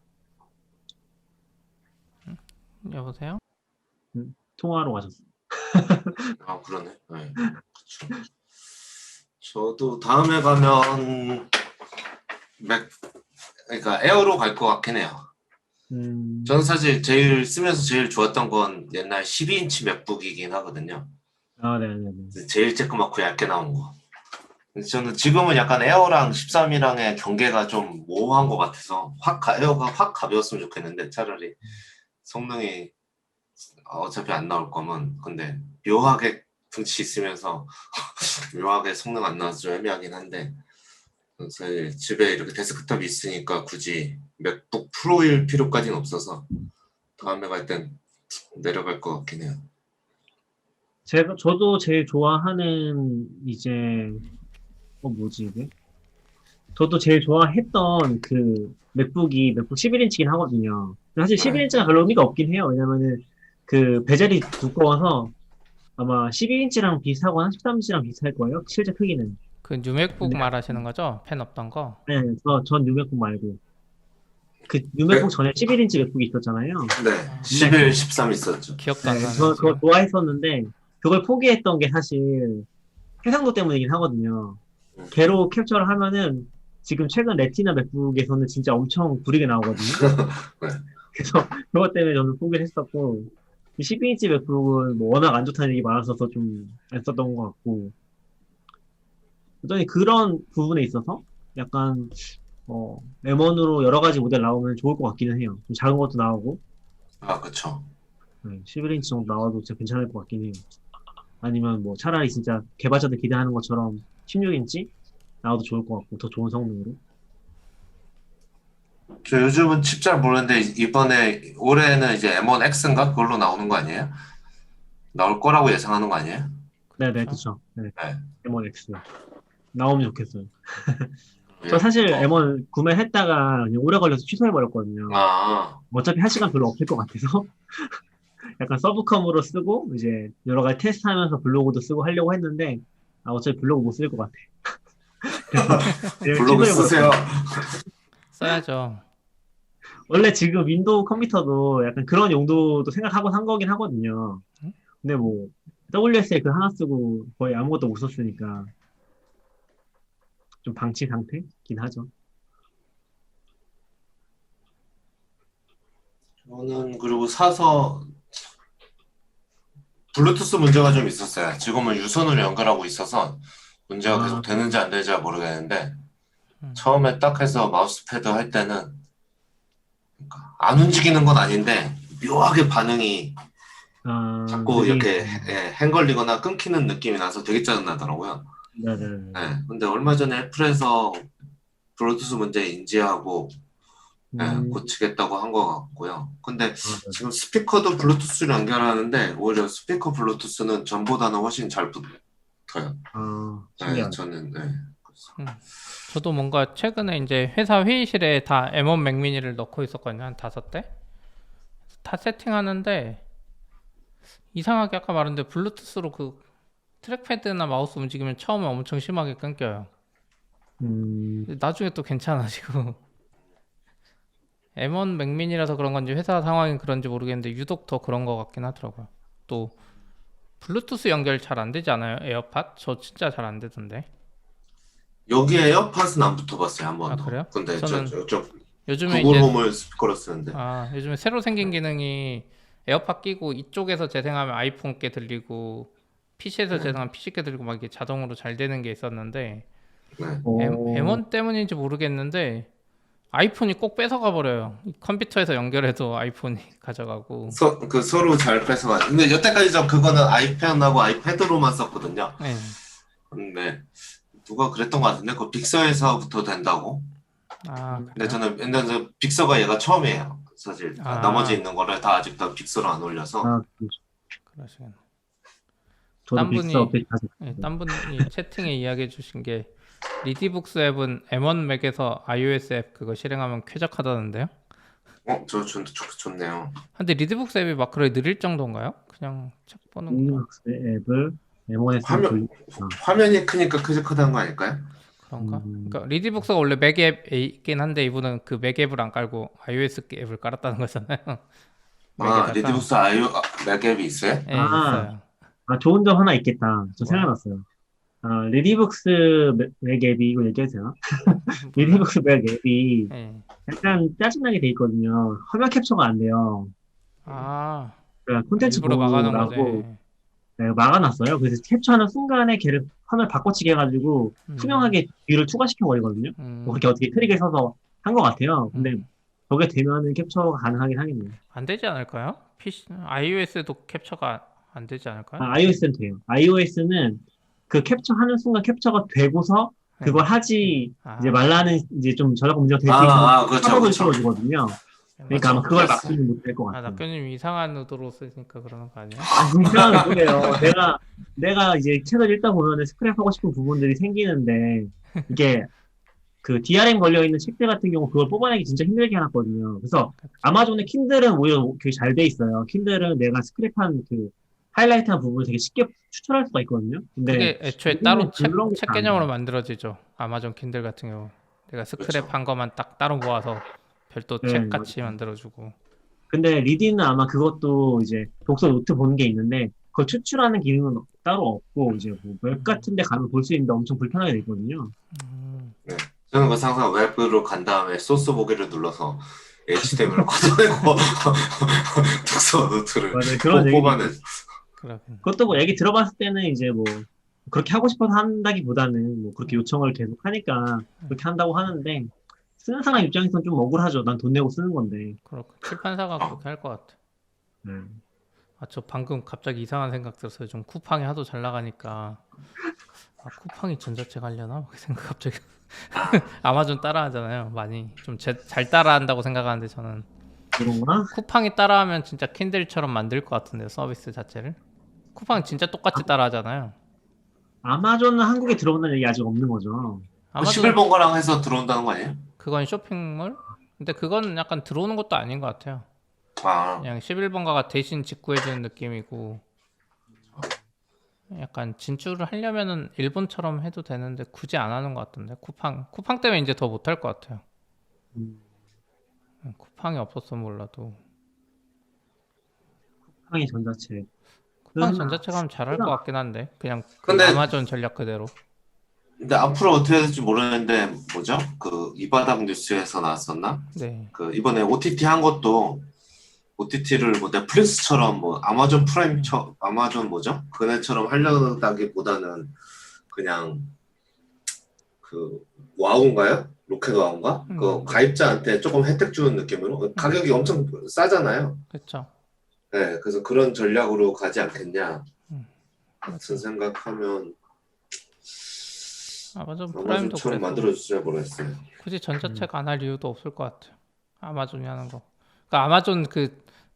여보세요? 통화하러 가셨어요. 그러네. 네. 그쵸. 저도 다음에 가면 그러니까 에어로 갈 것 같긴 해요. 저는 사실 제일 쓰면서 제일 좋았던 건 옛날 12인치 맥북이긴 하거든요. 네네네. 제일 쬐끄맣고 얇게 나온 거. 근데 저는 지금은 약간 에어랑 13이랑의 경계가 좀 모호한 것 같아서 에어가 확 가벼웠으면 좋겠는데 차라리 성능이 어차피 안 나올 거면 근데 묘하게 덩치 있으면서 묘하게 성능 안 나와서 좀 애매하긴 한데 사실 집에 이렇게 데스크탑이 있으니까 굳이 맥북 프로일 필요까지는 없어서 다음에 갈 땐 내려갈 것 같긴 해요. 저도 제일 좋아하는, 이제, 뭐지, 이게? 저도 제일 좋아했던 맥북 11인치긴 하거든요. 사실 네. 11인치가 별로 의미가 없긴 해요. 왜냐면은, 베젤이 두꺼워서 아마 12인치랑 비슷하거나 13인치랑 비슷할 거예요. 실제 크기는. 그 뉴맥북 근데, 말하시는 거죠? 펜 없던 거? 네, 전 뉴맥북 말고. 네, 뉴맥북 전에 11인치 맥북이 있었잖아요. 네. 11, 13 있었죠. 기억도 안 네, 나네 그거 지금. 좋아했었는데, 그걸 포기했던 게 사실 해상도 때문이긴 하거든요. 걔로 캡처를 하면은 지금 최근 레티나 맥북에서는 진짜 엄청 구리게 나오거든요. 네. 그래서 그것 때문에 저는 포기를 했었고, 12인치 맥북은 뭐 워낙 안 좋다는 얘기 많았어서 좀 안 썼던 것 같고, 여전히 그런 부분에 있어서 약간, M1으로 여러 가지 모델 나오면 좋을 것 같기는 해요. 좀 작은 것도 나오고, 아, 그쵸. 11인치 정도 나와도 진짜 괜찮을 것 같긴 해요. 아니면 뭐 차라리 진짜 개발자들 기대하는 것처럼 16인치 나와도 좋을 것 같고, 더 좋은 성능으로. 저 요즘은 칩 잘 모르는데 이번에 올해는 이제 M1X인가 그걸로 나오는 거 아니에요? 나올 거라고 예상하는 거 아니에요? 네네, 그렇죠. 그쵸. 네, 네. M1X. 나오면 좋겠어요. 저 예. 사실 M1 구매했다가 그냥 오래 걸려서 취소해버렸거든요. 아, 어차피 할 시간 별로 없을 것 같아서. 약간 서브컴으로 쓰고, 이제 여러 가지 테스트 하면서 블로그도 쓰고 하려고 했는데, 어차피 블로그 못 쓸 것 같아. 그래서 그냥 블로그 쓰세요. 취소해버렸거든요. 써야죠. 원래 지금 윈도우 컴퓨터도 약간 그런 용도도 생각하고 산 거긴 하거든요. 응? 근데 뭐, WSL 그 하나 쓰고 거의 아무것도 못 썼으니까, 좀 방치 상태긴 하죠. 저는 그리고 사서 블루투스 문제가 좀 있었어요. 지금은 유선으로 연결하고 있어서 문제가 계속 아, 되는지 안 되는지 모르겠는데 음. 처음에 딱 해서 마우스 패드 할 때는 그러니까 안 움직이는 건 아닌데 묘하게 반응이 자꾸 느낌이, 이렇게 헹걸리거나 끊기는 느낌이 나서 되게 짜증나더라고요. 네네. 네, 근데 얼마 전에 애플에서 블루투스 문제 인지하고 음, 고치겠다고 한 것 같고요. 근데 네. 지금 스피커도 블루투스로 연결하는데 오히려 스피커 블루투스는 전보다는 훨씬 잘 붙어요. 네, 신기하다. 저는 음. 저도 뭔가 최근에 이제 회사 회의실에 다 M1 맥미니를 넣고 있었거든요. 한 5대? 다 세팅하는데 이상하게 아까 말한데 블루투스로 그 트랙패드나 마우스 움직이면 처음에 엄청 심하게 끊겨요. 음, 근데 나중에 또 괜찮아지고 M1 맥미니라서 그런 건지 회사 상황이 그런지 모르겠는데 유독 더 그런 것 같긴 하더라고요. 또 블루투스 연결 잘 안 되지 않아요? 에어팟? 저 진짜 잘 안 되던데. 여기에 에어팟은 안 붙어봤어요, 한 아, 번도. 그래요? 근데 저는 저 요즘에 구글 이제 홈을 스피커로 쓰는데. 요즘에 새로 생긴 기능이 에어팟 끼고 이쪽에서 재생하면 아이폰 께 들리고 PC에서 재생하면 PC 께 들리고 막 이게 자동으로 잘 되는 게 있었는데 네. 오, M1 때문인지 모르겠는데 아이폰이 꼭 뺏어가 버려요. 컴퓨터에서 연결해도 아이폰이 가져가고. 서로 잘 뺏어가. 근데 여태까지 저 그거는 아이펜하고 아이패드로만 썼거든요. 네. 근데 누가 그랬던 것 같은데 그 빅서에서부터 된다고. 아, 근데 그래요? 저는 옛날에 빅서가 얘가 처음이에요. 사실 나머지 아, 있는 거를 다 아직 다 빅서로 안 올려서. 그렇죠. 그러시군. 저도 딴 빅스 분이 업데이트 하죠. 딴 분이 채팅에 이야기해 주신 게 리디북스 앱은 M1 맥에서 iOS 앱 그거 실행하면 쾌적하다는데요? 좋네요. 근데 리드북스 앱이 막 그렇게 느릴 정도인가요? 그냥 책 보는 거랑 리눅스 앱을 M1에서 화면 돌리다. 화면이 크니까 쾌적하다는 거 아닐까요? 그런가? 음, 그러니까 리디북스가 원래 맥 앱이긴 한데 이분은 그 맥 앱을 안 깔고 iOS 앱을 깔았다는 거잖아요. 아, 맥에다가. 리디북스 맥 앱이 있어요? 예, 아, 있어요. 좋은 점 하나 있겠다. 저 뭐요? 생각났어요. 리디북스 맥 앱이, 이거 얘기해도 되나? 리디북스 맥 앱이 예. 약간 짜증나게 돼 있거든요. 화면 캡처가 안 돼요. 아, 그러니까 콘텐츠 일부러 막아놓은 보라고 거지. 네, 막아놨어요. 그래서 캡처하는 순간에 걔를 화면 바꿔치기 해가지고 투명하게 뷰를 추가시켜 버리거든요. 뭐 그렇게 어떻게 트릭을 써서 한 것 같아요. 근데 저게 되면은 캡처가 가능하긴 하겠네요. 안 되지 않을까요? iOS도 캡처가 안 되지 않을까요? iOS는 돼요. iOS는 그 캡처하는 순간 캡처가 되고서 그걸 네. 하지 아, 이제 말라는 이제 좀 전략 문제가 될 수 있는 그렇죠, 팝업을 그렇죠. 실어주거든요. 그러니까 아마 맞죠. 그걸 그랬어요. 막지는 못할 것 아, 같아요. 낙교님 이상한 의도로 쓰니까 그러는 거 아니야? 이상한 거예요. 내가 이제 책을 읽다 보면은 스크랩하고 싶은 부분들이 생기는데, 이게 그 DRM 걸려있는 책들 같은 경우 그걸 뽑아내기 진짜 힘들게 해놨거든요. 그래서 아마존의 킨들은 오히려 되게 잘 돼 있어요. 킨들은 내가 스크랩한 그 하이라이트한 부분을 되게 쉽게 추출할 수가 있거든요. 근데 그게 애초에 요즘은 따로 그런 게 책 잘 안 개념으로 돼요. 만들어지죠. 아마존 킨들 같은 경우. 내가 그렇죠. 스크랩한 것만 딱 따로 모아서 별도 네, 책 같이 맞아요. 만들어주고. 근데 리디는 아마 그것도 이제 독서 노트 보는 게 있는데, 그걸 추출하는 기능은 따로 없고, 이제 뭐 웹 같은 데 가면 볼 수 있는데 엄청 불편하게 돼 있거든요. 네. 저는 그래서 항상 웹으로 간 다음에 소스 보기를 눌러서 HTML을 걷어내고 독서 노트를 맞아요. 그런 얘기도 뽑아내. 있고. 그렇군. 그것도 뭐 얘기 들어봤을 때는 이제 뭐 그렇게 하고 싶어서 한다기보다는 뭐 그렇게 요청을 계속 하니까 그렇게 한다고 하는데, 쓰는 사람 입장에서는 좀 억울하죠. 난 돈 내고 쓰는 건데. 그렇군. 출판사가 그렇게 할 것 같아. 네. 아, 저 방금 갑자기 이상한 생각 들었어요. 좀 쿠팡이 하도 잘 나가니까. 아, 쿠팡이 전자책 하려나? 막 생각 갑자기. 아마존 따라하잖아요. 많이. 좀 잘 따라한다고 생각하는데 저는. 그런가? 쿠팡이 따라하면 진짜 킨들처럼 만들 것 같은데요. 서비스 자체를. 쿠팡 진짜 똑같이 따라하잖아요. 아마존은 한국에 들어온다는 얘기 아직 없는 거죠. 아마존 11번가랑 해서 들어온다는 거 아니에요? 그건 쇼핑몰? 근데 그건 약간 들어오는 것도 아닌 것 같아요. 아, 그냥 11번가가 대신 직구해주는 느낌이고 약간 진출을 하려면은 일본처럼 해도 되는데 굳이 안 하는 것 같던데 쿠팡 때문에 이제 더 못할 것 같아요. 음, 쿠팡이 없었으면 몰라도 쿠팡이 전자책. 쿠팡이 전자책 하면 잘할 것 같긴 한데 그냥 그 근데 아마존 전략 그대로. 근데 앞으로 어떻게 될지 모르는데 뭐죠? 그 이바닥 뉴스에서 나왔었나? 네. 그 이번에 OTT 한 것도 OTT를 뭐 넷플릭스처럼 뭐 아마존 프라임 아마존 뭐죠? 그네처럼 하려다기보다는 그냥 그 와우인가요? 로켓 와우인가? 그 가입자한테 조금 혜택 주는 느낌으로 가격이 엄청 싸잖아요. 그렇죠. 네, 그래서 그런 전략으로 가지 않겠냐 같은 맞죠. 생각하면 아마존 프라임도 아마존처럼 그래서 만들어주자 모르겠어요. 굳이 전자책 안 할 이유도 없을 것 같아요. 아마존이 하는 거. 그러니까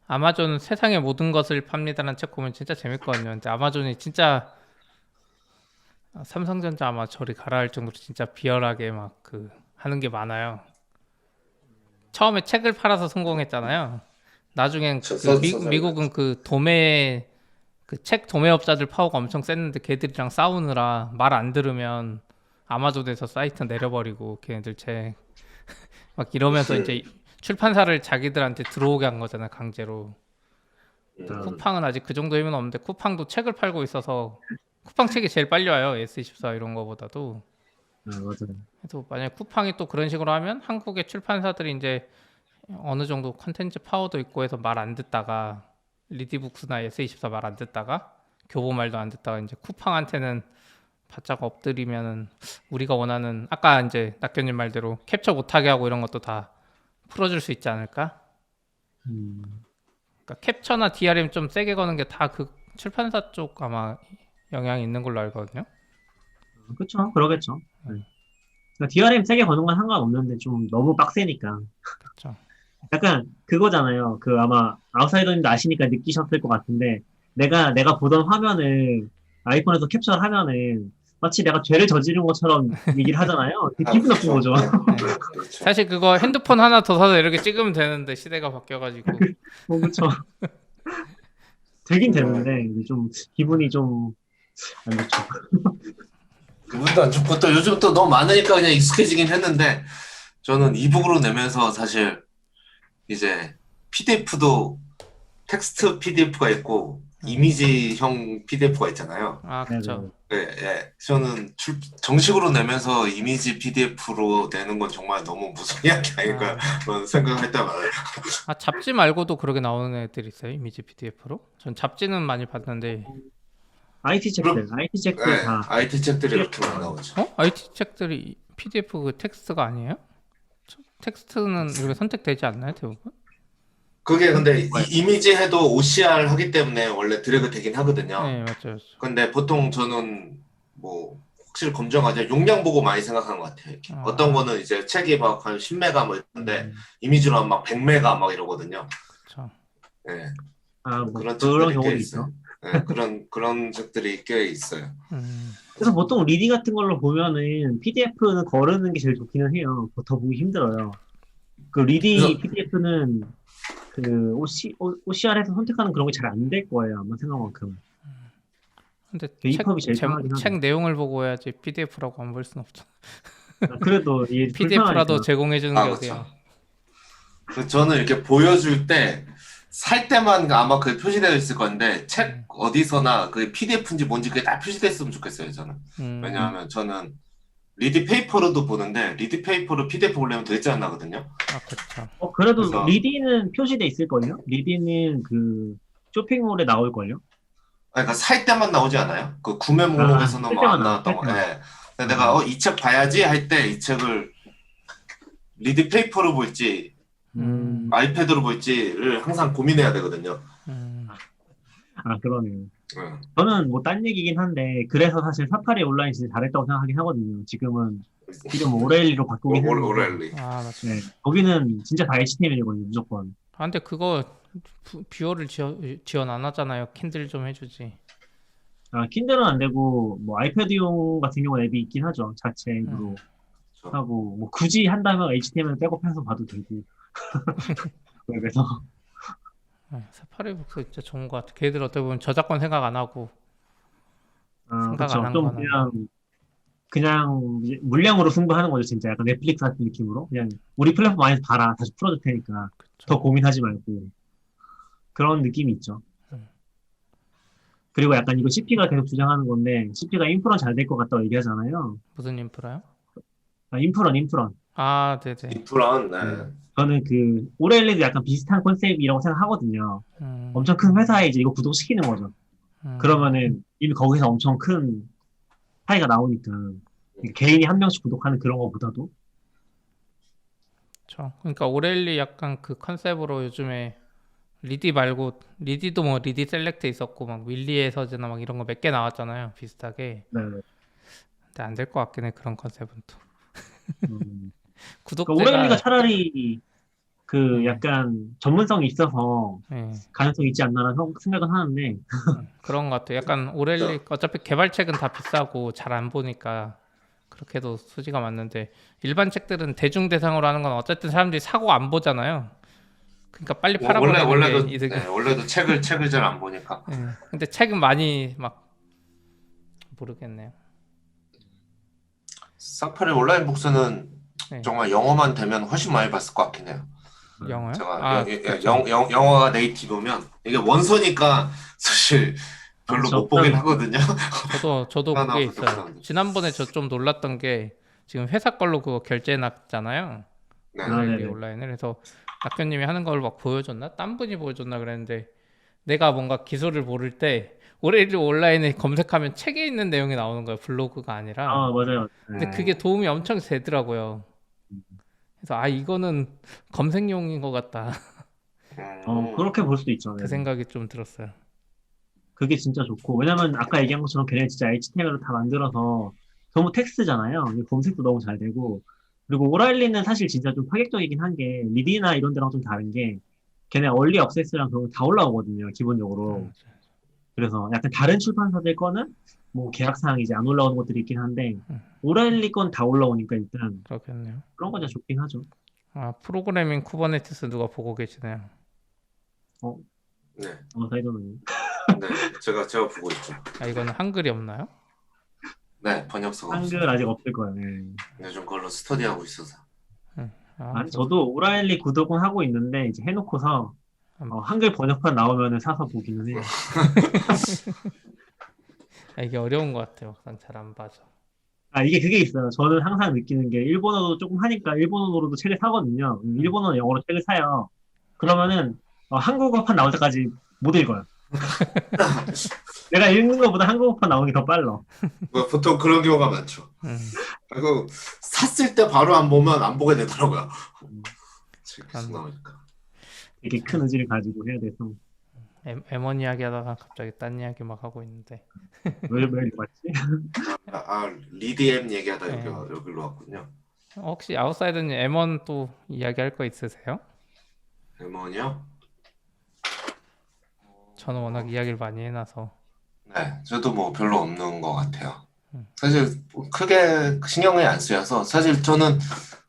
아마존 세상의 모든 것을 팝니다라는 책 보면 진짜 재밌거든요. 근데 아마존이 진짜 삼성전자 아마 저리 가라 할 정도로 진짜 비열하게 막 그 하는 게 많아요. 처음에 책을 팔아서 성공했잖아요. 나중엔 미국은 그 도매 그 책 도매업자들 파워가 엄청 셌는데 걔들이랑 싸우느라 말 안 들으면 아마존에서 사이트 내려버리고 걔네들 책 막 이러면서 이제 출판사를 자기들한테 들어오게 한 거잖아요, 강제로. 쿠팡은 아직 그 정도 힘은 없는데 쿠팡도 책을 팔고 있어서 쿠팡 책이 제일 빨리 와요. S24 이런 거보다도. 맞아요. 그래서 만약에 쿠팡이 또 그런 식으로 하면 한국의 출판사들이 이제 어느 정도 컨텐츠 파워도 있고 해서 말 안 듣다가 리디북스나 S24 말 안 듣다가 교보 말도 안 듣다가 이제 쿠팡한테는 바짝 엎드리면은 우리가 원하는 아까 이제 낙교님 말대로 캡처 못하게 하고 이런 것도 다 풀어줄 수 있지 않을까? 그러니까 캡처나 DRM 좀 세게 거는 게 다 그 출판사 쪽 아마 영향이 있는 걸로 알거든요. 그렇죠. 그러겠죠. 네. 그러니까 DRM 세게 거는 건 상관없는데 좀 너무 빡세니까. 그렇죠. 약간 그거잖아요. 그 아마 아웃사이더님도 아시니까 느끼셨을 것 같은데, 내가 보던 화면을 아이폰에서 캡처를 하면은 마치 내가 죄를 저지른 것처럼 얘기를 하잖아요. 되게 기분 나쁜 거죠. 그렇죠. 사실 그거 핸드폰 하나 더 사서 이렇게 찍으면 되는데 시대가 바뀌어가지고. 그렇죠. 되긴 되는데 이제 좀 기분이 좀 안 좋죠. 기분도 안 좋고 또 요즘 또 너무 많으니까 그냥 익숙해지긴 했는데 저는 이북으로 내면서 사실 이제 PDF도 텍스트 PDF가 있고 이미지형 PDF가 있잖아요. 아, 네네. 그쵸. 네, 예. 저는 정식으로 내면서 이미지 PDF로 내는 건 정말 너무 무성의한 게 아닌가 그런 생각할 때 많아요. 아, 잡지 말고도 그렇게 나오는 애들 있어요? 이미지 PDF로? 전 잡지는 많이 봤는데. IT 책들 네, 다 IT 책들이 이렇게 많이 나오죠. IT 책들이 PDF 그 텍스트가 아니에요? 텍스트는 이렇게 선택되지 않나요, 대부분? 그게 근데 이미지 해도 OCR 하기 때문에 원래 드래그 되긴 하거든요. 네, 맞죠. 근데 보통 저는 뭐 확실히 검증하자 용량 보고 많이 생각하는 것 같아요. 이렇게. 어떤 거는 이제 책이 막 한 10메가 뭐 이런데 이미지로 하면 막 100메가 막 이러거든요. 그쵸. 네. 뭐 그런 그런 책들이 경우도 꽤 있어. 있어요. 네, 그런 책들이 꽤 있어요. 그래서 보통 리디 같은 걸로 보면은 PDF는 거르는 게 제일 좋기는 해요. 더 보기 힘들어요. 그 리디 그래서- PDF는 그 OCR에서 선택하는 그런 게 잘 안 될 거예요. 아마 생각만큼. 근데 그 EPUB이 제일 편하긴 하죠. 책 내용을 보고 해야지 PDF라고 안 볼 순 없죠. 그래도 이게 PDF라도 불편하니까. 제공해 주는 게 그렇죠. 어때요? 저는 이렇게 보여줄 때 살 때만 아마 그게 표시되어 있을 건데 책 어디서나 그 PDF인지 뭔지 그게 다 표시됐으면 좋겠어요. 저는. 왜냐하면 저는 리디 페이퍼로도 보는데 리디 페이퍼로 PDF 올리면 되게 짜증나거든요. 아, 그렇죠. 그래도 그래서- 리디는 표시돼 있을걸요? 리디는 그 쇼핑몰에 나올걸요? 그러니까 살 때만 나오지 않아요? 그 구매 목록에서는 살 뭐 안 때만 나왔던 나와, 거. 살 예. 근데 내가 이 책 봐야지 할 때 이 책을 리디 페이퍼로 볼지 아이패드로 볼지를 항상 고민해야 되거든요. 그러네요. 예. 저는 뭐 딴 얘기긴 한데 그래서 사실 사파리 온라인 진짜 잘했다고 생각하긴 하거든요. 지금 오레일리로 바꾸긴 했는데 오렐리. 아, 맞죠. 네, 거기는 진짜 다 HTML이거든요. 무조건. 아, 근데 그거 뷰어를 지원 안 하잖아요. 킨들 좀 해주지. 킨들은 안 되고 뭐 아이패드용 같은 경우는 앱이 있긴 하죠. 자체 앱으로 그렇죠. 하고 뭐 굳이 한다면 HTML 백업해서 봐도 되고. 그래서 사파리 북스 진짜 좋은 것 같아. 걔들 어떻게 보면 저작권 생각 안 하고 생각 그쵸. 안 한 좀 거는. 그냥 이제 물량으로 승부하는 거죠. 진짜 약간 넷플릭스 같은 느낌으로 그냥 우리 플랫폼 안에서 봐라. 다시 풀어줄 테니까 더 고민하지 말고 그런 느낌이 있죠. 그리고 약간 이거 CP가 계속 주장하는 건데 CP가 인프런 잘 될 것 같다고 얘기하잖아요. 무슨 인프라요? 인프런. 아, 네네. 인프란, 네. 저는 그 오레일리도 약간 비슷한 컨셉이라고 생각하거든요. 엄청 큰 회사에 이제 이거 구독시키는 거죠. 그러면은 이미 거기서 엄청 큰 차이가 나오니까 개인이 한 명씩 구독하는 그런 거보다도 그렇죠. 그러니까 오렐리 약간 그 컨셉으로 요즘에 리디 말고 리디도 뭐 리디 셀렉트 있었고 막 윌리의 서재나 막 이런 거 몇 개 나왔잖아요. 비슷하게. 네. 근데 안 될 것 같긴 해. 그런 컨셉은 또. 그러니까 구독자가 오레일리가 차라리 그 약간 전문성이 있어서 예, 가능성이 있지 않나라는 생각은 하는데 그런 것 같아요. 약간 오렐리 어차피 개발책은 다 비싸고 잘 안 보니까 그렇게도 수지가 많는데 일반 책들은 대중 대상으로 하는 건 어쨌든 사람들이 사고 안 보잖아요. 그러니까 빨리 팔아버리는 게 이득이. 원래도 책을 잘 안 보니까. 예. 근데 책은 많이 막 모르겠네요. 사파리 온라인 북스는 네. 정말 영어만 되면 훨씬 많이 봤을 것 같긴 해요. 영어요? 제가 그렇죠. 영어가 네이티브면 이게 원서니까 사실 별로 그렇죠. 못 보긴 하거든요. 저도 하나 그게 그렇게 있어요. 보는데. 지난번에 저 좀 놀랐던 게 지금 회사 걸로 그거 네. 결제해놨잖아요. 오렐리 네네. 온라인을. 그래서 낙교님이 하는 걸 막 보여줬나? 딴 분이 보여줬나 그랬는데 내가 뭔가 기술을 모를 때 오렐리 온라인에 검색하면 책에 있는 내용이 나오는 거예요. 블로그가 아니라. 맞아요. 근데 그게 도움이 엄청 되더라고요. 그래서 이거는 검색용인 것 같다. 그렇게 볼 수도 있죠. 그 네. 생각이 좀 들었어요. 그게 진짜 좋고 왜냐면 아까 얘기한 것처럼 걔네 진짜 HTML로 다 만들어서 너무 텍스트잖아요. 검색도 너무 잘 되고 그리고 오라일리는 사실 진짜 좀 파격적이긴 한 게 리디나 이런 데랑 좀 다른 게 걔네 얼리 액세스랑 그런 거 다 올라오거든요. 기본적으로. 그래서 약간 다른 출판사들 거는 뭐 계약사항이 이제 안 올라오는 것들이 있긴 한데 오라일리 건 다 올라오니까 일단 그렇겠네요. 그런 건 진짜 좋긴 하죠. 프로그래밍 쿠버네티스 누가 보고 계시나요? 네. 사이드는 네. 제가 보고 있죠. 이거는 한글이 없나요? 네, 번역서가 한글 없어요. 아직 없을 거예요. 네. 요즘 그걸로 스터디하고 있어서. 저도 오라일리 구독은 하고 있는데 이제 해놓고서 한글 번역판 나오면은 사서 보기는 해요. 이게 어려운 것 같아요. 막상 잘 안 봐서. 이게 그게 있어요. 저는 항상 느끼는 게 일본어도 조금 하니까 일본어로도 책을 사거든요. 일본어, 영어로 책을 사요. 그러면은 한국어판 나올 때까지 못 읽어요. 내가 읽는 것보다 한국어판 나오는 게 더 빨라. 뭐 보통 그런 경우가 많죠. 그리고 샀을 때 바로 안 보면 안 보게 되더라고요. 계속 나오니까. 되게 큰 의지를 가지고 해야 돼서. M1 이야기 하다가 갑자기 딴 이야기 막 하고 있는데. 왜 읽어봤지? 리디엠 얘기하다 네. 여기로 왔군요. 혹시 아웃사이더님 M1 또 이야기할 거 있으세요? M1이요? 저는 워낙 이야기를 많이 해놔서. 네, 저도 뭐 별로 없는 것 같아요. 사실 크게 신경이 안 쓰여서 사실 저는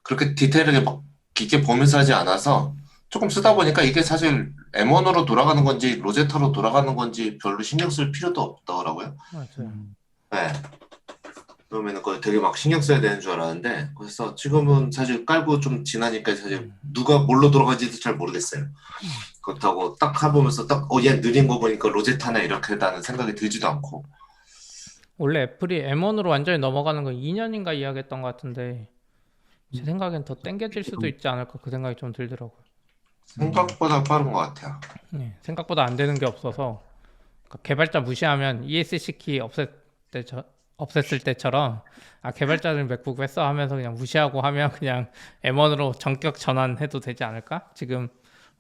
그렇게 디테일하게 막 깊게 보면서 하지 않아서 조금 쓰다 보니까 이게 사실 M1으로 돌아가는 건지 로제타로 돌아가는 건지 별로 신경 쓸 필요도 없더라고요. 맞아요. 네. 그러면은 그거 되게 막 신경 써야 되는 줄 알았는데 그래서 지금은 사실 깔고 좀 지나니까 사실 누가 뭘로 돌아가지도 잘 모르겠어요. 그렇다고 딱 해보면서 얘 느린 거 보니까 로제타네 이렇게라는 생각이 들지도 않고. 원래 애플이 M1으로 완전히 넘어가는 건 2년인가 이야기했던 것 같은데 제 생각엔 더 땡겨질 수도 있지 않을까 그 생각이 좀 들더라고요. 생각보다 빠른 것 같아요. 네, 생각보다 안 되는 게 없어서 그러니까 개발자 무시하면 ESC 키 없앴을 때처럼 개발자들 맥북 왜 써 하면서 그냥 무시하고 하면 그냥 M1으로 전격 전환해도 되지 않을까? 지금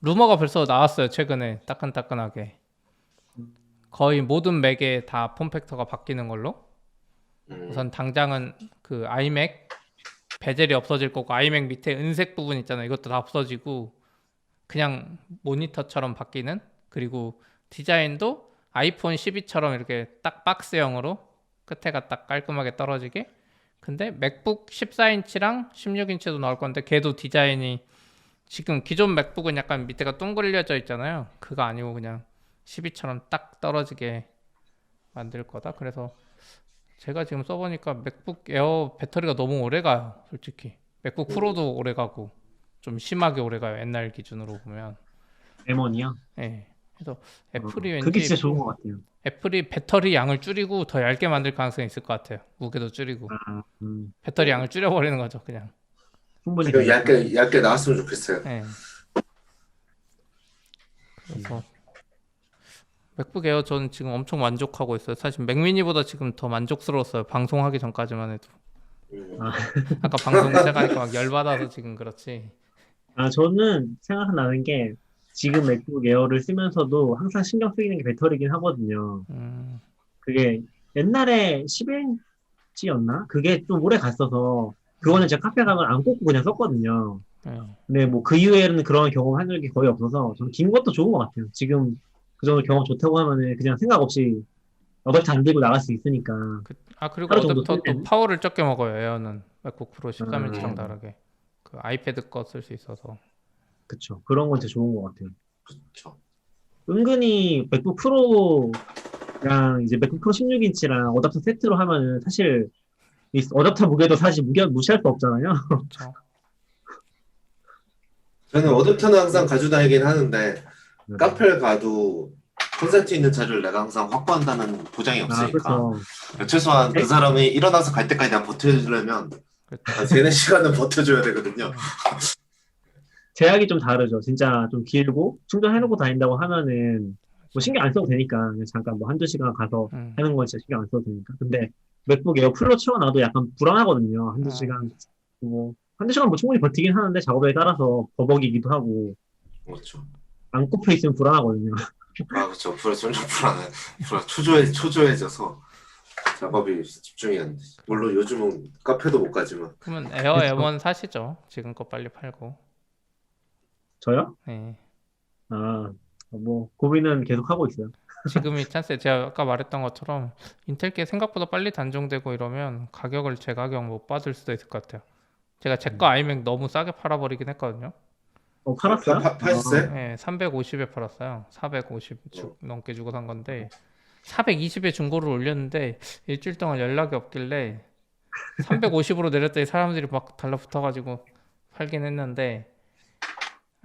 루머가 벌써 나왔어요. 최근에 따끈따끈하게 거의 모든 맥에 다 폼팩터가 바뀌는 걸로. 우선 당장은 그 아이맥 베젤이 없어질 거고 아이맥 밑에 은색 부분 있잖아요. 이것도 다 없어지고 그냥 모니터처럼 바뀌는. 그리고 디자인도 아이폰 12처럼 이렇게 딱 박스형으로 끝에가 딱 깔끔하게 떨어지게. 근데 맥북 14인치랑 16인치도 나올 건데 걔도 디자인이 지금 기존 맥북은 약간 밑에가 둥글려져 있잖아요. 그거 아니고 그냥 12처럼 딱 떨어지게 만들 거다. 그래서 제가 지금 써보니까 맥북 에어 배터리가 너무 오래 가요. 솔직히 맥북 프로도 오래 가고 좀 심하게 오래 가요. 옛날 기준으로 보면. M1이요? 네. 그래서 애플이 그게 왠지 진짜 좋은 것 같아요. 애플이 배터리 양을 줄이고 더 얇게 만들 가능성이 있을 것 같아요. 무게도 줄이고 배터리 양을 줄여버리는 거죠. 그냥. 충분히 이거 얇게 나왔으면 좋겠어요. 네. 그래서 맥북 에어 저는 지금 엄청 만족하고 있어요. 사실 맥미니보다 지금 더 만족스러웠어요. 방송하기 전까지만 해도. 아까 방송 시작하니까 막 열받아서 지금 그렇지. 저는 생각나는 게 지금 맥북 에어를 쓰면서도 항상 신경 쓰이는 게 배터리긴 하거든요. 그게 옛날에 11인치였나? 그게 좀 오래 갔어서 그거는 제가 카페 가면 안 꽂고 그냥 썼거든요. 근데 뭐 그 이후에는 그런 경험 한 적이 거의 없어서 저는 긴 것도 좋은 것 같아요. 지금 그 정도 경험 좋다고 하면은 그냥 생각 없이 어댑터 안 들고 나갈 수 있으니까. 그리고 하루 정도 어댑터 쓸 또 때는? 파워를 적게 먹어요. 에어는 맥북 프로 13인치랑 다르게 그 아이패드 거 쓸 수 있어서. 그쵸. 그런 건 진짜 좋은 것 같아요. 그렇죠. 은근히 맥북 프로랑 이제 맥북 프로 16인치랑 어댑터 세트로 하면은 사실 이 어댑터 무게도 사실 무시할 수 없잖아요. 그렇죠. 저는 어댑터는 항상 가지고 다니긴 하는데 카페를 가도 콘센트 있는 자리를 내가 항상 확보한다는 보장이 없으니까 그렇죠. 최소한 그 사람이 일어나서 갈 때까지 내가 버텨주려면 한 3-4시간은 버텨줘야 되거든요. 제약이 좀 다르죠. 진짜 좀 길고 충전해놓고 다닌다고 하면은 뭐 신경 안 써도 되니까 그냥 잠깐 뭐 한두 시간 가서 하는 건 진짜 신경 안 써도 되니까. 근데 맥북 에어 풀로 채워놔도 약간 불안하거든요. 한두 시간 한두 시간 뭐 충분히 버티긴 하는데 작업에 따라서 버벅이기도 하고 그렇죠. 안 꼽혀 있으면 불안하거든요. 그렇죠. 점점 불안해. 초조해져서 작업이 집중이 안 돼. 물론 요즘은 카페도 못 가지만. 그러면 에어 M1 사시죠. 지금 거 빨리 팔고. 저요? 네. 뭐 고민은 계속 하고 있어요. 지금이 찬스에 제가 아까 말했던 것처럼 인텔께 생각보다 빨리 단종되고 이러면 가격을 제 가격 못 받을 수도 있을 것 같아요. 제가 제 거 아이맥 너무 싸게 팔아버리긴 했거든요. 팔았어요? 팔았어요? 네, 350에 팔았어요. 450 넘게 주고 산 건데 420에 중고를 올렸는데 일주일 동안 연락이 없길래 350으로 내렸더니 사람들이 막 달라붙어가지고 팔긴 했는데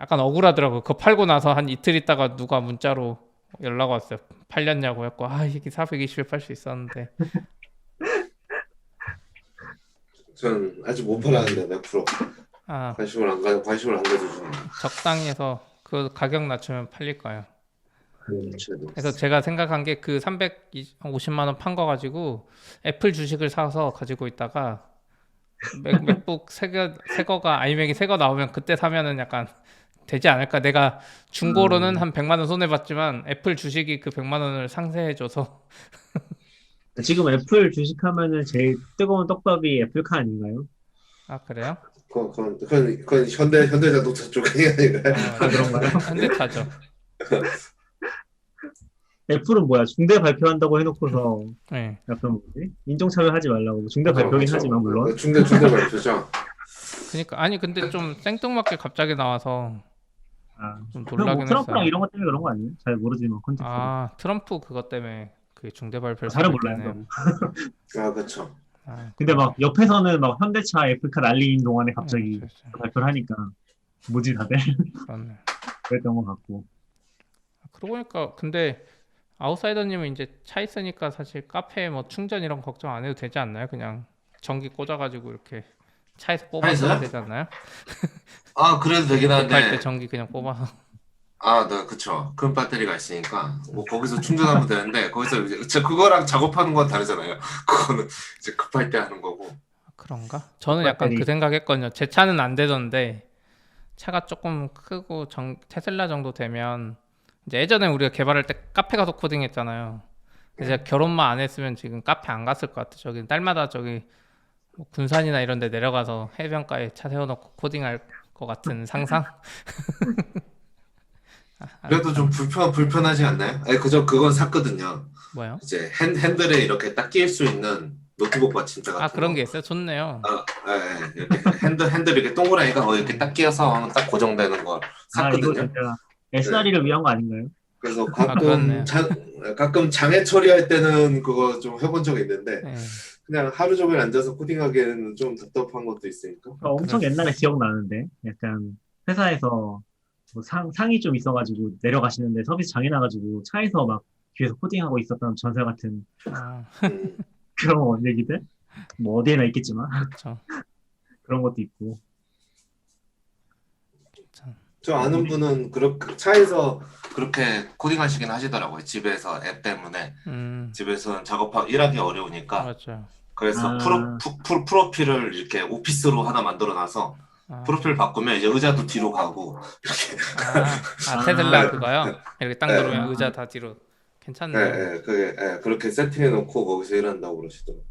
약간 억울하더라고요. 그거 팔고 나서 한 이틀 있다가 누가 문자로 연락 왔어요. 팔렸냐고 했고 이게 420에 팔 수 있었는데. 전 아직 못 팔았는데 맥 프로 아, 관심을 안 가져주는. 적당히 해서 그 가격 낮추면 팔릴 거예요. 그, 그래서 제가 생각한 게 그 350만 원 판 거 가지고 애플 주식을 사서 가지고 있다가 맥북 새 거가 아이맥이 새 거 나오면 그때 사면은 약간 되지 않을까. 내가 중고로는 한 100만 원 손해 봤지만 애플 주식이 그 100만 원을 상쇄해줘서. 지금 애플 주식하면은 제일 뜨거운 떡밥이 애플카 아닌가요? 아, 그래요? 그건 현대자동차 쪽 아닌가요? 그런가요? 현대차죠. 애플은 뭐야? 중대 발표한다고 해놓고서 네. 약간 뭐지? 인종차별 하지 말라고. 중대 발표긴 그렇죠. 하지만 물론. 중대 발표죠. 그러니까 아니 근데 좀 생뚱맞게 갑자기 나와서 좀 그럼 뭐 놀라긴 트럼프랑 했어요. 이런 것 때문에 그런 거 아니에요? 잘 모르지만 콘텐츠가. 아, 트럼프 그것 때문에 그 중대 발표를 잘은 하고 몰라요. 있다네요. 그렇죠. 근데 막 옆에서는 막 현대차 애플카 난리인 동안에 갑자기 그렇죠. 발표를 하니까 뭐지 다들 그렇네. 그랬던 것 같고. 그러고 보니까 근데 아웃사이더님은 이제 차 있으니까 사실 카페 뭐 충전 이런 거 걱정 안 해도 되지 않나요? 그냥 전기 꽂아가지고 이렇게 차에서 뽑아서 차에서요? 하면 되지 않나요? 그래도 되긴 급할 때 한데. 전기 그냥 뽑아서. 네, 그쵸. 큰 배터리가 있으니까 뭐 거기서 충전하면 되는데 거기서 이제 그거랑 작업하는 건 다르잖아요. 그거는 이제 급할 때 하는 거고. 그런가? 저는 약간 배터리. 그 생각했거든요. 제 차는 안 되던데 차가 조금 크고 테슬라 정도 되면 이제 예전에 우리가 개발할 때 카페 가서 코딩했잖아요. 이제 결혼만 안 했으면 지금 카페 안 갔을 것 같아. 저기 딸마다 저기 뭐 군산이나 이런 데 내려가서 해변가에 차 세워놓고 코딩할 것 같은 상상? 그래도 좀 불편하지 않나요? 아니, 그건 샀거든요. 뭐요? 이제 핸들에 이렇게 딱 끼울 수 있는 노트북 받침대 같은 그런 거. 게 있어요? 좋네요. 예. 이렇게 핸들 이렇게 동그라미가 이렇게 딱 끼워서 하면 딱 고정되는 거 이거 샀거든요. 진짜 SRE를 위한 거 아닌가요? 그래서 그렇네요. 가끔 장애 처리할 때는 그거 좀 해본 적이 있는데 네. 그냥 하루 종일 앉아서 코딩하기에는 좀 답답한 것도 있으니까. 엄청 옛날에 기억나는데 약간 회사에서 뭐 상이 좀 있어가지고 내려가시는데 서비스 장애 나가지고 차에서 막 뒤에서 코딩하고 있었던 전설 같은 아, 음. 그런 얘기들 뭐 어디에나 있겠지만 그렇죠. 그런 것도 있고. 저 아는 분은 그렇게 차에서 그렇게 코딩하시긴 하시더라고요. 집에서 앱 때문에 집에서는 일하기 어려우니까. 맞죠. 그래서 프로필을 이렇게 오피스로 하나 만들어놔서 프로필 바꾸면 이제 의자도 뒤로 가고 이렇게. 테슬라 그거요? 이렇게 딱 네. 누르면 의자 다 뒤로. 괜찮네요. 그렇게 세팅해놓고 거기서 일한다고 그러시더라고요.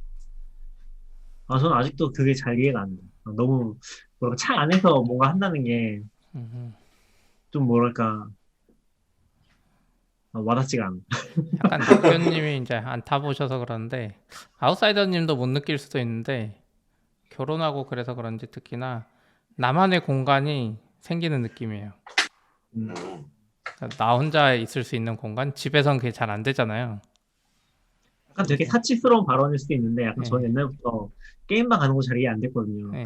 저는 아직도 그게 잘 이해가 안 돼. 너무 뭐랄까 차 안에서 뭔가 한다는 게 좀 뭐랄까 와닿지가 않아. 약간 대표님이 이제 안 타보셔서 그런데 아웃사이더님도 못 느낄 수도 있는데 결혼하고 그래서 그런지 특히나 나만의 공간이 생기는 느낌이에요. 그러니까 나 혼자 있을 수 있는 공간? 집에선 그게 잘 안 되잖아요. 약간 되게 사치스러운 발언일 수도 있는데 약간 네. 저는 옛날부터 게임만 가는 거 잘 이해 안 됐거든요. 네.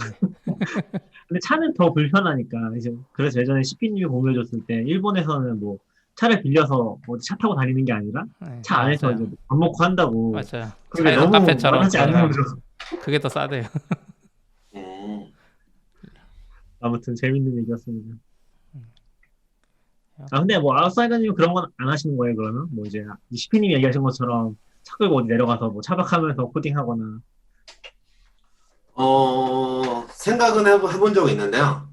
근데 차는 더 불편하니까 이제 그래서 예전에 CP님이 공유해줬을 때 일본에서는 뭐 차를 빌려서 어디 차 타고 다니는 게 아니라 네, 차 안에서 맞아요. 이제 밥 먹고 한다고. 맞아요. 그게 차에서 너무 카페처럼 와닿지 않는 그러면 거죠. 그게 더 싸대요. 아무튼 재밌는 얘기였습니다. 근데 뭐 아웃사이더님 그런 건 안 하시는 거예요 그러면? 뭐 이제 CP님이 얘기하신 것처럼 차 끌고 어디 내려가서 뭐 차박하면서 코딩하거나. 생각은 해본 적이 있는데요.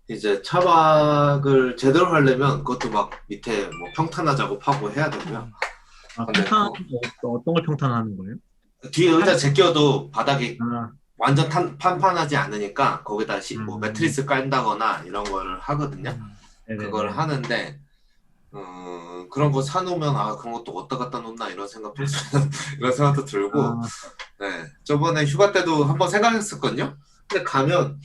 이제 차박을 제대로 하려면 그것도 막 밑에 뭐 평탄화 작업하고 해야 되고요. 근데 평탄 어떤 걸 평탄하는 거예요? 뒤에 의자 제껴도 바닥이 아, 완전 판판하지 않으니까 거기다 뭐 매트리스 깔다거나 이런 거를 하거든요. 네네네. 그걸 하는데 그런 거 사놓으면 그런 것도 어디다 갖다 놓나 이런 생각도 들고. 네, 저번에 휴가 때도 한번 생각했었거든요. 근데 가면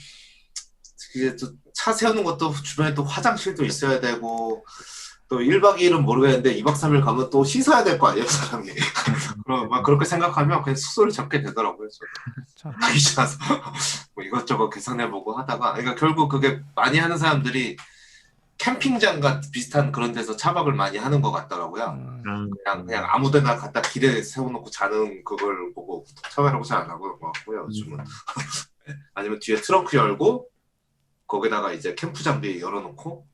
이게 또 차 세우는 것도 주변에 또 화장실도 있어야 되고 또 1박 2일은 모르겠는데 2박 3일 가면 또 씻어야 될 거 아니에요, 사람이. 그럼 막 그렇게 생각하면 그냥 숙소를 잡게 되더라고요. 귀찮아서 뭐 이것저것 계산해보고 하다가, 그러니까 결국 그게 많이 하는 사람들이 캠핑장 같은 비슷한 그런 데서 차박을 많이 하는 것 같더라고요. 그냥 아무데나 갖다 길에 세워놓고 자는 그걸 보고 차박이라고 잘 안 하고 것 같고요. 요즘은 아니면 뒤에 트렁크 열고 거기다가 이제 캠프 장비 열어놓고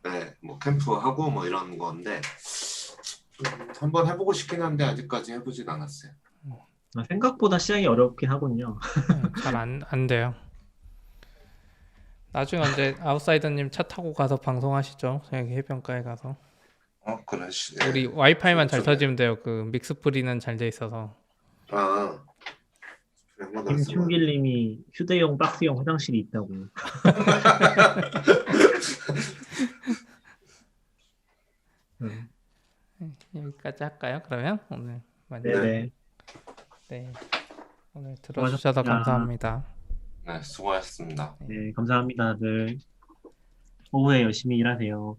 네, 뭐 캠프하고 뭐 이런 건데 한번 해보고 싶긴 한데 아직까지 해보진 않았어요. 생각보다 시작이 어렵긴 하군요. 잘 안 돼요. 나중에 언제 아웃사이더님 차 타고 가서 방송하시죠. 여기 해변가에 가서. 그래. 우리 와이파이만 잘 터지면 돼요. 그 믹스프리는 잘 돼 있어서. 아, 김충길님이 휴대용 박스형 화장실이 있다고. 여기까지 할까요? 그러면 오늘 네네. 네. 오늘 들어주셔서 감사합니다. 네, 수고하셨습니다. 네, 감사합니다, 다들. 오후에 열심히 일하세요.